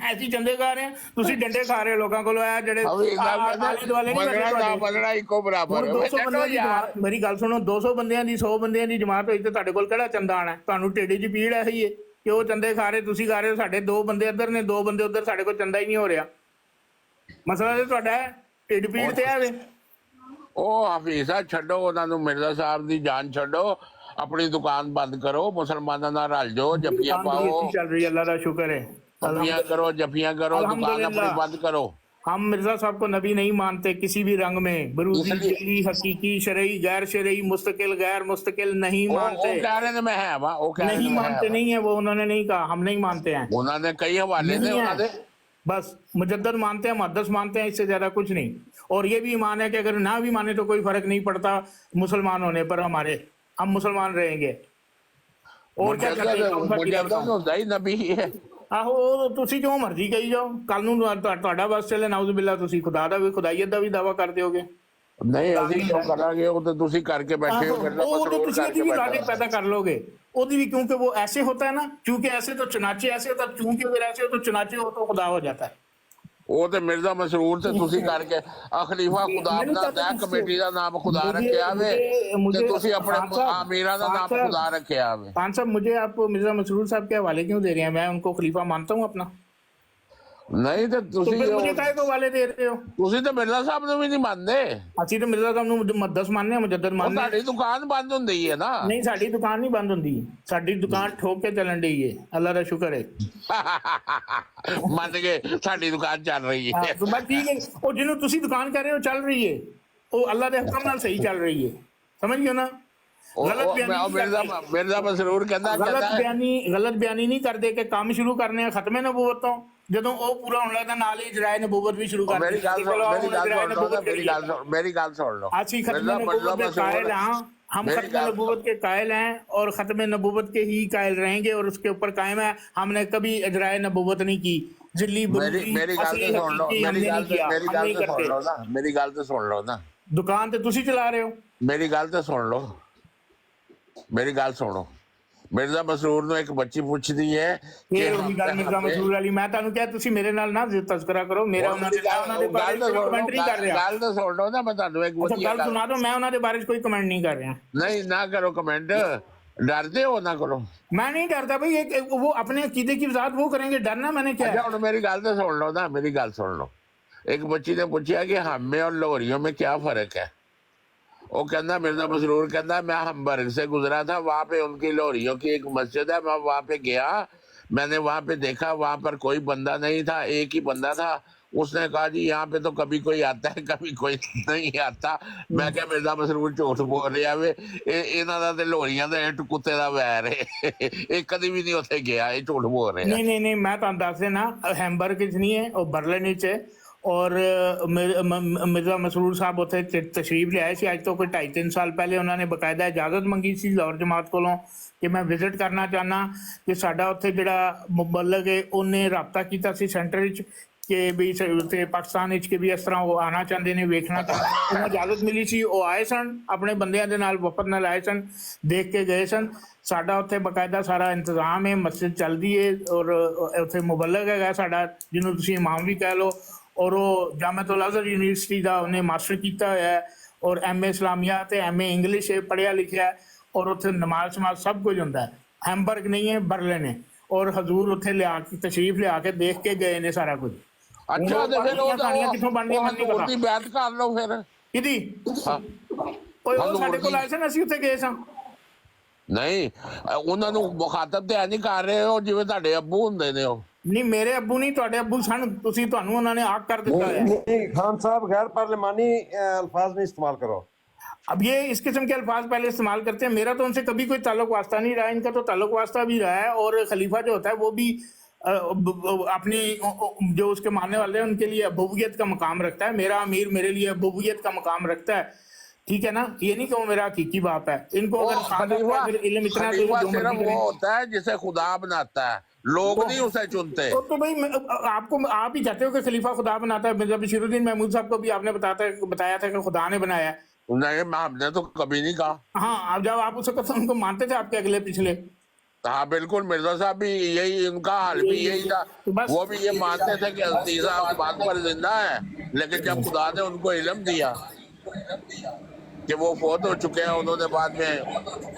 ਐਸੀ ਚੰਦੇ ਖਾ ਰਹੇ ਆ, ਤੁਸੀਂ ਡੰਡੇ ਖਾ ਰਹੇ ਹੋ ਲੋਕਾਂ ਕੋਲੋਂ, ਆ ਜਿਹੜੇ ਆਲੇ ਦੁਆਲੇ ਨਹੀਂ ਮੰਗਣਾ ਕਰਦੇ ਨਾ ਤੁਹਾਡੇ। ਮੰਗਣਾ ਇੱਕੋ ਬਰਾਬਰ ਹੁਣ ਹੈ 200 ਬੰਦਿਆਂ ਦੀ ਜਮਾਤ, ਮੇਰੀ ਗੱਲ ਸੁਣੋ, 200 ਬੰਦਿਆਂ ਦੀ 100 ਬੰਦਿਆਂ ਦੀ ਜਮਾਤ ਹੋਈ ਤੇ ਤੁਹਾਡੇ ਕੋਲ ਕਿਹੜਾ ਚੰਦਾ ਆਣਾ? ਤੁਹਾਨੂੰ ਢਿੱਡ 'ਚ ਪੀੜ ਇਹੀ ਹੈ ਕਿ ਉਹ ਚੰਦੇ ਖਾ ਰਹੇ, ਤੁਸੀਂ ਖਾ ਰਹੇ ਹੋ, ਸਾਡੇ 2 ਬੰਦੇ ਇੱਧਰ ਨੇ 2 ਬੰਦੇ ਉੱਧਰ, ਸਾਡੇ ਕੋਲ ਚੰਦਾ ਹੀ ਨਹੀਂ ਹੋ ਰਿਹਾ। ਮਸਲਾ ਤੇ ਤੁਹਾਡਾ ਹੈ, ਢਿੱਡ ਪੀੜ ਤੇ ਆਵੇ। ਉਹ ਹਫੀਜ਼ਾ ਛੱਡੋ, ਉਹਨਾਂ ਨੂੰ ਮਿਰਜ਼ਾ ਸਾਹਿਬ ਦੀ ਜਾਨ ਛੱਡੋ, ਆਪਣੀ ਦੁਕਾਨ ਬੰਦ ਕਰੋ, ਮੁਸਲਮਾਨਾਂ ਨਾਲ ਰਲ ਜਾਓ, ਜੱਫੀਆਂ ਪਾਓ, ਚੱਲ ਰਹੀ ਹੈ, ਅੱਲਾह का शुक्र है, जपियां करो, जपियां करो, दुकान अपनी बंद करो। हम मिर्जा साहब को नबी नहीं मानते किसी भी रंग में, बरूदी जली हकीकी शरई गैर शरई मुस्तकिल गैर मुस्तकिल नहीं मानते। वो कह रहे थे मैं है वहाँ, वो कह रहे नहीं थे मैं मानते नहीं है वो, उन्होंने नहीं कहा हम नहीं मानते हैं, उन्होंने कई हवाले थे, उन्होंने बस मुजद्दद मानते हैं, मुहद्दिस मानते हैं, इससे ज्यादा कुछ नहीं। और ये भी ईमान है कि अगर ना भी माने तो कोई फर्क नहीं पड़ता मुसलमान होने पर, हमारे हम मुसलमान रहेंगे। और क्या मुजद्दद होता ही नबी है। ਆਹੋ ਉਹ ਤੁਸੀਂ ਜੋ ਮਰਜ਼ੀ ਕਹੀ ਜਾਓ, ਕੱਲ ਨੂੰ ਤੁਹਾਡਾ ਬਸ ਚੱਲੇ ਨਾਉਜ਼ ਬਿੱਲਾ, ਤੁਸੀਂ ਖੁਦਾ ਦਾ ਵੀ ਖੁਦਾਈਅਤ ਦਾ ਵੀ ਦਾਵਾ ਕਰ ਦਿਓਗੇ। ਨਹੀਂ ਅਸੀਂ ਕਿਉਂ ਕਰਾਂਗੇ, ਉਹ ਤਾਂ ਤੁਸੀਂ ਕਰਕੇ ਬੈਠੇ ਹੋ, ਉਹ ਤਾਂ ਤੁਸੀਂ ਉਹਦੀ ਵੀ ਲਾਜਿਕ ਪੈਦਾ ਕਰ ਲੋਗੇ, ਉਹਦੀ भी, क्योंकि वो ऐसे होता है ना, क्योंकि ऐसे तो चुनाचे ऐसे होता है, क्योंकि अगर ऐसे हो तो चुनाचे हो तो खुदा हो जाता है। ਉਹ ਤੇ ਮਿਰਜ਼ਾ ਮਸਰੂਰ ਤੇ ਤੁਸੀਂ ਕਰਕੇ ਆ ਖਲੀਫਾ ਖੁਦਾ ਬਣਾਤਾ, ਕਮੇਟੀ ਦਾ ਨਾਮ ਖੁਦਾ ਰੱਖਿਆ ਵੇ, ਤੇ ਤੁਸੀਂ ਆਪਣੇ ਅਮੀਰਾਂ ਦਾ ਨਾਮ ਖੁਦਾ ਰੱਖਿਆ ਵੇ। खान साहब मुझे आप मिर्जा मसरूर साहब के हवाले क्यों दे रहे हैं? मैं उनको खलीफा मानता हूँ अपना। ਨਹੀਂ ਤੇ ਤੁਸੀਂ मुझे काहे को हवाले दे रहे हो? ਤੁਸੀਂ ਤੇ ਮਿਰਜ਼ਾ ਸਾਹਿਬ ਨੂੰ ਵੀ ਨਹੀਂ ਮੰਨਦੇ। ਅਸੀਂ ਤਾਂ ਮਿਰਜ਼ਾ ਸਾਹਿਬ ਨੂੰ ਮੁਹੱਦਸ ਮੰਨਦੇ ਹਾਂ, ਮੁਜੱਦਦ ਮੰਨਦੇ ਹਾਂ। ਤੁਹਾਡੀ ਦੁਕਾਨ ਬੰਦ ਹੁੰਦੀ ਹੈ ਨਾ? ਨਹੀਂ ਸਾਡੀ ਦੁਕਾਨ ਨਹੀਂ ਬੰਦ ਹੁੰਦੀ, ਸਾਡੀ ਦੁਕਾਨ ਠੋਕ ਕੇ ਚੱਲਣ ਡਈ ਹੈ, ਅੱਲਾ ਦਾ ਸ਼ੁਕਰ ਹੈ। ਮੰਨ ਗਏ, ਸਾਡੀ ਦੁਕਾਨ ਚੱਲ ਰਹੀ ਹੈ। ਬਸ ਠੀਕ ਹੈ, ਉਹ ਜਿਹਨੂੰ ਤੁਸੀਂ ਦੁਕਾਨ ਕਰ ਰਹੇ ਹੋ ਚੱਲ ਰਹੀ ਹੈ, ਉਹ ਅੱਲਾ ਦੇ ਹੁਕਮ ਨਾਲ ਸਹੀ ਚੱਲ ਰਹੀ ਹੈ, ਸਮਝ ਗਏ ਨਾ? ਮਿਰਜ਼ਾ ਮਸਰੂਰ ਕਹਿੰਦਾ ਗਲਤ ਬਿਆਨੀ ਨਹੀਂ ਕਰਦੇ ਕਿ ਕੰਮ ਸ਼ੁਰੂ ਕਰਨੇ ਆ ਖਤਮੇ ਨਬੂਵਤ ਤੋਂ, ਜਦੋਂ ਉਹ ਪੂਰਾ ਹੋਣ ਲੱਗਦਾ ਨਾਲ ਹੀ ਇਜਰਾਏ ਨਬੂਵਤ ਵੀ ਸ਼ੁਰੂ ਕਰ ਮੇਰੀ ਗੱਲ ਸੁਣ ਲਓ। ਅਸੀਂ ਖਤਮੇ ਨਬੂਵਤ ਦੇ ਕਾਇਲ ਹਾਂ, हम खत्म नबूवत के कायल हैं और ख़त्म नबूवत के ही कायल रहेंगे और उसके ऊपर कायम है। हमने कभी इजराए नबूवत नहीं की, जिल्ली मेरी गल तो सुन लो ना, दुकान तो तुसी चला रहे हो, मेरी गल तो सुन लो, मेरी गल सुनो। मिर्जा मसरूर ਨੂੰ ਇੱਕ ਬੱਚੀ ਪੁੱਛਦੀ ਹੈ ਕਿ ਉਹਦੀ ਗੱਲ ਮਿਰਜ਼ਾ ਮਸਰੂਰ ਵਾਲੀ, ਮੈਂ ਤੁਹਾਨੂੰ ਕਿਹਾ ਤੁਸੀਂ ਮੇਰੇ ਨਾਲ ਨਾ ਤਜ਼ਕਰਾ ਕਰੋ, ਮੇਰਾ ਉਹਨਾਂ ਦੇ ਬਾਰੇ ਕਮੈਂਟ ਨਹੀਂ ਕਰ ਰਿਹਾ। ਗੱਲ ਤਾਂ ਸੁਣ ਲਓ ਨਾ, ਮੈਂ ਤੁਹਾਨੂੰ ਇੱਕ ਵਧੀਆ ਗੱਲ ਸੁਣਾ ਦੋ, ਮੈਂ ਉਹਨਾਂ ਦੇ ਬਾਰੇ ਕੋਈ ਕਮੈਂਟ ਨਹੀਂ ਕਰ ਰਿਹਾ। ਨਹੀਂ ਨਾ ਕਰੋ ਕਮੈਂਟ, डरते हो ना करो। मैं नहीं डरता भाई, वो अपने अकीदे की वजाहत वो करेंगे, डरना मैंने क्या? अच्छा मेरी गल तो सुन लो ना, मेरी गल सुन लो। एक बच्ची ने पूछा कि हम में और लोहरियों में क्या फर्क है? वो कहना मिर्जा मसरूर कहना मैं हमबर्ग से गुजरा था, वहाँ पे उनकी लोहरियों की एक मस्जिद है, मैं वहाँ पे गया, मैंने वहाँ पे देखा, वहाँ पर कोई बंदा नहीं था, एक ही बंदा था। उसने कहा जी यहाँ पे तो कभी कोई आता है कभी कोई नहीं आता। मैं क्या मिर्जा मसरूर झूठ बोल रहा वे, इन्हां दा ते लोहरियां दा इट कुत्ते दा वैर है, ਇਹ ਕਦੀ ਵੀ ਨਹੀਂ ਉੱਥੇ ਗਿਆ, ਇਹ ਝੂਠ ਬੋਲ ਰਿਹਾ। नहीं नहीं, मैं ਤੁਹਾਨੂੰ ਦੱਸ ਦੇਣਾ, हैम्बर्ग ਚ नहीं है, ਉਹ ਬਰਲਿਨ ਵਿੱਚ ਹੈ। ਔਰ ਮਿਰਜ਼ਾ ਮਸਰੂਰ ਸਾਹਿਬ ਉੱਥੇ ਤਸ਼ਰੀਫ ਲਿਆਏ ਸੀ ਅੱਜ ਤੋਂ ਕੋਈ 2.5-3 ਸਾਲ ਪਹਿਲੇ। ਉਹਨਾਂ ਨੇ ਬਕਾਇਦਾ ਇਜਾਜ਼ਤ ਮੰਗੀ ਸੀ ਲਾਹੌਰ ਜਮਾਤ ਕੋਲੋਂ ਕਿ ਮੈਂ ਵਿਜ਼ਿਟ ਕਰਨਾ ਚਾਹੁੰਦਾ, ਕਿ ਸਾਡਾ ਉੱਥੇ ਜਿਹੜਾ ਮੁਬਲਗ ਹੈ ਉਹਨੇ ਰਾਬਤਾ ਕੀਤਾ ਸੀ ਸੈਂਟਰ ਵਿੱਚ ਕਿ ਵੀ ਉੱਥੇ ਪਾਕਿਸਤਾਨ ਵਿੱਚ ਕਿ ਵੀ ਇਸ ਤਰ੍ਹਾਂ ਉਹ ਆਉਣਾ ਚਾਹੁੰਦੇ ਨੇ, ਵੇਖਣਾ ਚਾਹੁੰਦੇ ਨੇ। ਉਹਨੂੰ ਇਜਾਜ਼ਤ ਮਿਲੀ ਸੀ, ਉਹ ਆਏ ਸਨ, ਆਪਣੇ ਬੰਦਿਆਂ ਦੇ ਨਾਲ ਵਫਦ ਨਾਲ ਆਏ ਸਨ, ਦੇਖ ਕੇ ਗਏ ਸਨ। ਸਾਡਾ ਉੱਥੇ ਬਕਾਇਦਾ ਸਾਰਾ ਇੰਤਜ਼ਾਮ ਹੈ, ਮਸਜਿਦ ਚੱਲਦੀ ਹੈ ਔਰ ਉੱਥੇ ਮੁਬਲਗ ਹੈਗਾ ਸਾਡਾ, ਜਿਹਨੂੰ ਤੁਸੀਂ ਇਮਾਮ ਵੀ ਕਹਿ ਲਓ। ਔਰ ਉਹ ਜਾਮਅਤੁਲ ਅਜ਼ਹਰ ਯੂਨੀਵਰਸਿਟੀ ਦਾ ਉਹਨੇ ਮਾਸਟਰ ਕੀਤਾ ਹੋਇਆ ਹੈ ਔਰ MA ਇਸਲਾਮੀਆ ਤੇ MA ਇੰਗਲਿਸ਼ ਪੜ੍ਹਿਆ ਲਿਖਿਆ, ਔਰ ਉੱਥੇ ਨਮਾਜ਼ ਸ਼ਮਾਜ਼ ਸਭ ਕੁਝ ਹੁੰਦਾ ਹੈ। ਹੈਮਬਰਗ ਨਹੀਂ ਹੈ, ਬਰਲਿਨ ਹੈ। ਔਰ ਹਜ਼ੂਰ ਉੱਥੇ ਲਿਆ ਕੇ ਤਸ਼ਰੀਫ ਲਿਆ ਕੇ ਦੇਖ ਕੇ ਗਏ ਨੇ ਸਾਰਾ ਕੁਝ। ਅੱਛਾ ਤੇ ਫਿਰ ਉਹ ਕਹਾਣੀਆਂ ਕਿੱਥੋਂ ਬਣਦੀਆਂ ਮੈਨੂੰ ਨਹੀਂ ਪਤਾ। ਬੈਠ ਕਰ ਲਓ ਫਿਰ ਕਿਹਦੀ? ਉਹ ਸਾਡੇ ਕੋਲ ਆਏ ਸਨ, ਅਸੀਂ ਉੱਥੇ ਗਏ ਸਾਂ। ਨਹੀਂ ਉਹਨਾਂ ਨੂੰ ਮੁਖਾਤਬ ਤੇ ਨਹੀਂ ਕਰ ਰਹੇ ਹੋ ਜਿਵੇਂ ਤੁਹਾਡੇ ਅੱਬੂ ਹੁੰਦੇ ਨੇ। ਉਹ नहीं मेरे अब्बू नहीं, ਤੁਹਾਡੇ ਅੱਬੂ ਸਨ, ਤੁਸੀਂ ਤੁਹਾਨੂੰ ਉਹਨਾਂ ਨੇ ਆਗ ਕਰ ਦਿੱਤਾ है। नहीं खान साहब गैर पार्लिमानी अल्फाज नहीं इस्तेमाल करो। अब ये इस किस्म के अल्फाज पहले इस्तेमाल करते हैं, मेरा तो उनसे कभी कोई ताल्लुक वास्ता नहीं रहा, इनका तो ताल्लुक वास्ता भी रहा है। और खलीफा जो होता है वो भी अपनी जो उसके मानने वाले हैं उनके लिए अबूवियत का मकाम रखता है। मेरा अमीर मेरे लिए अबूवियत का मकाम रखता है, ठीक है ना? ये नहीं कि वो मेरा हकीकी बाप है। इनको अगर इल्म इतना सिर्फ वो होता है जिसे खुदा बनाता है, लोग नहीं उसे चुनते। तो भाई आपको आप ही चाहते हो कि खलीफा खुदा बनाता है? मिर्जा बशीरुद्दीन महमूद साहब को भी आपने बताया था कि खुदा ने बनाया है। नहीं हमने तो कभी नहीं कहा। हाँ, अब जब आप उसे उनको मानते थे आपके अगले पिछले, हाँ बिल्कुल, मिर्जा साहब भी यही, उनका हाल भी यही था। वो भी ये मानते थे कि हस्ती साहब बात पर जिंदा है, लेकिन जब खुदा ने उनको इल्म दिया कि वो फौत हो चुके हैं, उन्होंने बाद में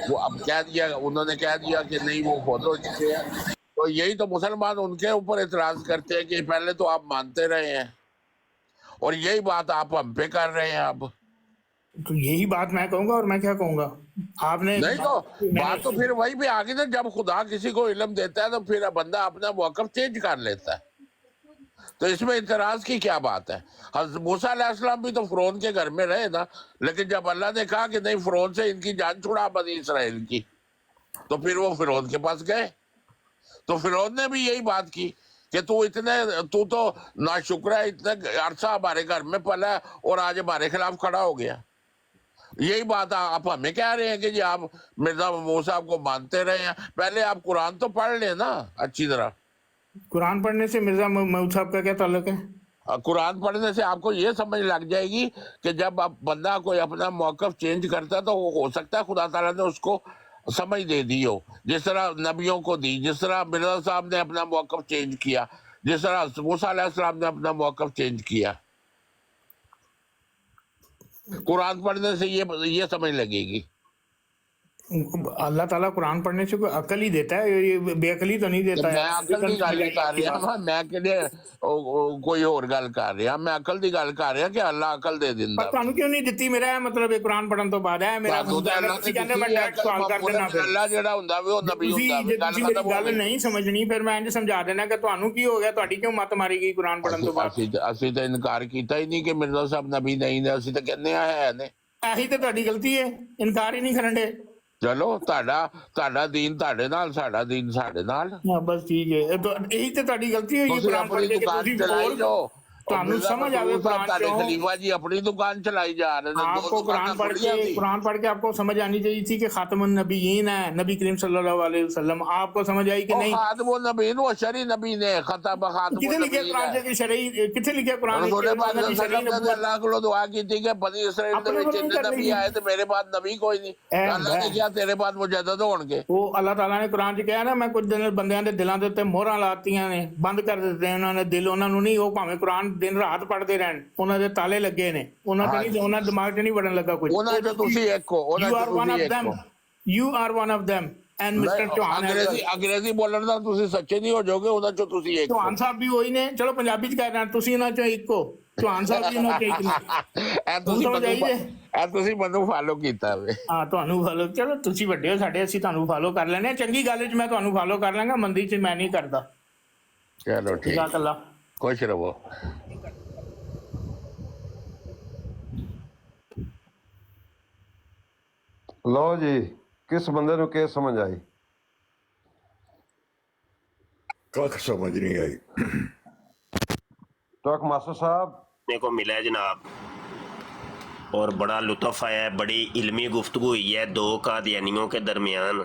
वो अब कह दिया, उन्होंने कह दिया कि नहीं वो फौत हो चुके हैं। तो यही तो मुसलमान उनके ऊपर एतराज करते हैं कि पहले तो आप मानते रहे हैं और यही बात आप हम पे कर रहे हैं अब। तो यही बात मैं कहूंगा, और मैं क्या कहूंगा, आपने नहीं तो बात तो फिर वही पे आ गई ना, जब खुदा किसी को इल्म देता है तो फिर बंदा अपना मौक़िफ़ चेंज कर लेता है। तो इसमें इतराज की क्या बात है? हज़रत मूसा अलैहिस्सलाम भी तो फ़िरौन के घर में रहे ना, लेकिन जब अल्लाह ने कहा कि नहीं फ़िरौन से इनकी जान छुड़ा बनी इसराइल की, तो फिर वो फ़िरौन के पास गए। तो फ़िरौन ने भी यही बात की कि तू तो नाशुक्र है, इतना अरसा हमारे घर में पला है और आज हमारे खिलाफ खड़ा हो गया। यही बात आप हमें कह रहे हैं कि जी आप मिर्जा मूसा को मानते रहे हैं। पहले आप कुरान तो पढ़ लेना अच्छी तरह। कुरान पढ़ने से मिर्जा महमूद साहब का क्या ताल्लुक है? कुरान पढ़ने से आपको ये समझ लग जाएगी कि जब आप बंदा कोई अपना मौक़िफ़ चेंज करता है तो हो सकता है खुदा ताला ने उसको समझ दे दी हो, जिस तरह नबियों को दी, जिस तरह मिर्जा साहब ने अपना मौक़िफ़ चेंज किया, जिस तरह मूसा अलैहिस्सलाम ने अपना मौक़िफ़ चेंज किया। कुरान पढ़ने से ये समझ लगेगी। अल्लाह ताला कुरान पढ़ने से कोई अकल ही देता है, ये बेअकली तो नहीं देता मैं है। अकल की गल कर रहा, मैं किहड़े कोई होर गल कर रहा, मैं अकल की गल कर रहा कि अल्लाह अकल दे दिंदा। पर ਤੁਹਾਨੂੰ क्यों नहीं ਦਿੱਤੀ? ਮੇਰਾ मतलब कुरान पढ़न तो बाद है मेरा ਤੁਸੀਂ ਕਹਿੰਦੇ ਮੈਂ ਡਾਇਰੈਕਟ ਸਵਾਲ ਕਰ ਦੇਣਾ। ਫਿਰ अल्लाह ਜਿਹੜਾ ਹੁੰਦਾ ਵੇ ਉਹ ਨਬੀ ਹੁੰਦਾ ਵੇ। ਤੁਸੀਂ ਮੇਰੀ ਗੱਲ ਨਹੀਂ ਸਮਝਣੀ, ਫਿਰ ਮੈਂ ਇੰਜ ਸਮਝਾ ਦੇਣਾ ਕਿ ਤੁਹਾਨੂੰ ਕੀ ਹੋ ਗਿਆ, ਤੁਹਾਡੀ ਕਿਉਂ ਮੱਤ ਮਾਰੀ ਗਈ ਕੁਰਾਨ ਪੜਨ ਤੋਂ ਬਾਅਦ? ਅਸੀਂ ਤਾਂ ਇਨਕਾਰ ਕੀਤਾ ਹੀ ਨਹੀਂ ਕਿ ਮਿਰਜ਼ਾ ਸਾਹਿਬ ਨਬੀ ਨਹੀਂ ਨੇ, ਅਸੀਂ ਤਾਂ ਕਹਿੰਦੇ ਆ ਹੈ ਨੇ। ਇਹੀ ਤਾਂ ਤੁਹਾਡੀ ਗਲਤੀ ਹੈ, ਇਨਕਾਰ ਹੀ ਨਹੀਂ ਕਰਨ ਦੇ। ਚਲੋ ਤੁਹਾਡਾ ਦੀਨ ਤੁਹਾਡੇ ਨਾਲ, ਸਾਡਾ ਦੀਨ ਸਾਡੇ ਨਾਲ। ਹਾਂ ਬਸ ਠੀਕ ਹੈ, ਇਹੀ ਤੇ ਤੁਹਾਡੀ ਗਲਤੀ ਹੋਈ ਹੈ ਕੁਰਾਨ ਪੜ੍ਹ ਕੇ। ਤੁਸੀਂ ਚਲਾਈ ਜਾਓ, ਤੁਹਾਨੂੰ ਸਮਝ ਆਵੇ कुरान ਤੁਹਾਡੇ खलीफा जी अपनी दुकान चलाई जा रहे हैं। आपको कुरान पढ़ के आपको समझ आनी चाहिए थी कि खातमुन नबीयीन है नबी करीम सल्लल्लाहु अलैहि वसल्लम। आपको समझ आई कि नहीं? खातमुन नबीयीन वो शरई नबी ने खतम खातमुन किथे लिखा कुरान के शरई, किथे लिखा कुरान के? अल्लाह को दुआ की थी कि बनी इसराइल दे विच इन्ने नबी आए ते मेरे बाद नबी कोई नहीं। अल्लाह ने क्या तेरे बाद मुजद्दिद होणगे? वो अल्लाह ताला ने कुरान च कहा ना, मैं कुछ दिन बंदियां दे दिलां दे उत्ते मोहरां लातीਆਂ ने, बंद कर दित्ते ਉਹਨਾਂ ਨੇ ਦਿਲ, ਉਹਨਾਂ ਨੂੰ ਨਹੀਂ, ਉਹ ਭਾਵੇਂ ਕੁਰਾਨ ਦਿਨ ਰਾਤ ਪੜ੍ਹਦੇ ਰਹਿਣ, ਉਹਨਾਂ ਦੇ ਤਾਲੇ ਲੱਗੇ ਨੇ, ਉਹਨਾਂ ਤੇ ਨਹੀਂ, ਉਹਨਾਂ ਦਿਮਾਗ 'ਚ ਨਹੀਂ ਵੜਨ ਲੱਗਾ ਕੁਝ। ਉਹਨਾਂ 'ਚ ਤੁਸੀਂ ਇੱਕ ਹੋ, ਉਹਨਾਂ 'ਚ ਤੁਸੀਂ ਇੱਕ ਹੋ। You are one of them and Mr. Chauhan अंग्रेजी बोलण ਦਾ ਤੁਸੀਂ ਸੱਚੇ ਨਹੀਂ ਹੋ ਜਾਓਗੇ, ਉਹਨਾਂ 'ਚੋਂ ਤੁਸੀਂ ਇੱਕ ਹੋ। चौहान साहब भी वही ने, चलो पंजाबी 'ਚ ਕਹਿ ਰਹੇ ਤੁਸੀਂ ਇਹਨਾਂ 'ਚੋਂ ਇੱਕ ਹੋ। चौहान साहब भी ਇਹਨਾਂ 'ਚੋਂ ਇੱਕ ਨੇ। ਤੁਸੀਂ ਮੈਨੂੰ ਫਾਲੋ ਕੀਤਾ ਵੇ। ਹਾਂ ਤੁਹਾਨੂੰ ਫਾਲੋ, ਚਲੋ ਤੁਸੀਂ ਵੱਡੇ ਹੋ ਸਾਡੇ, ਅਸੀਂ ਤੁਹਾਨੂੰ ਫਾਲੋ ਕਰ ਲੈਣੇ। ਚੰਗੀ ਗੱਲ 'ਚ ਮੈਂ ਤੁਹਾਨੂੰ ਫਾਲੋ ਕਰ ਲਾਂਗਾ, ਮੰਦੀ 'ਚ ਮੈਂ ਨਹੀਂ ਕਰਦਾ। ਚਲੋ ਠੀਕ ਹੈ, ਅੱਲਾ ਖੁਸ਼ ਰਹੋ। लो जी, किस बंदे नु के समझ आई? कख समझ नहीं आई। डॉक्टर मास्टर साहब को मिला है जनाब, और बड़ा लुत्फ आया है, बड़ी इल्मी गुफ्तगू हुई है दो कादियानियों के दरमियान।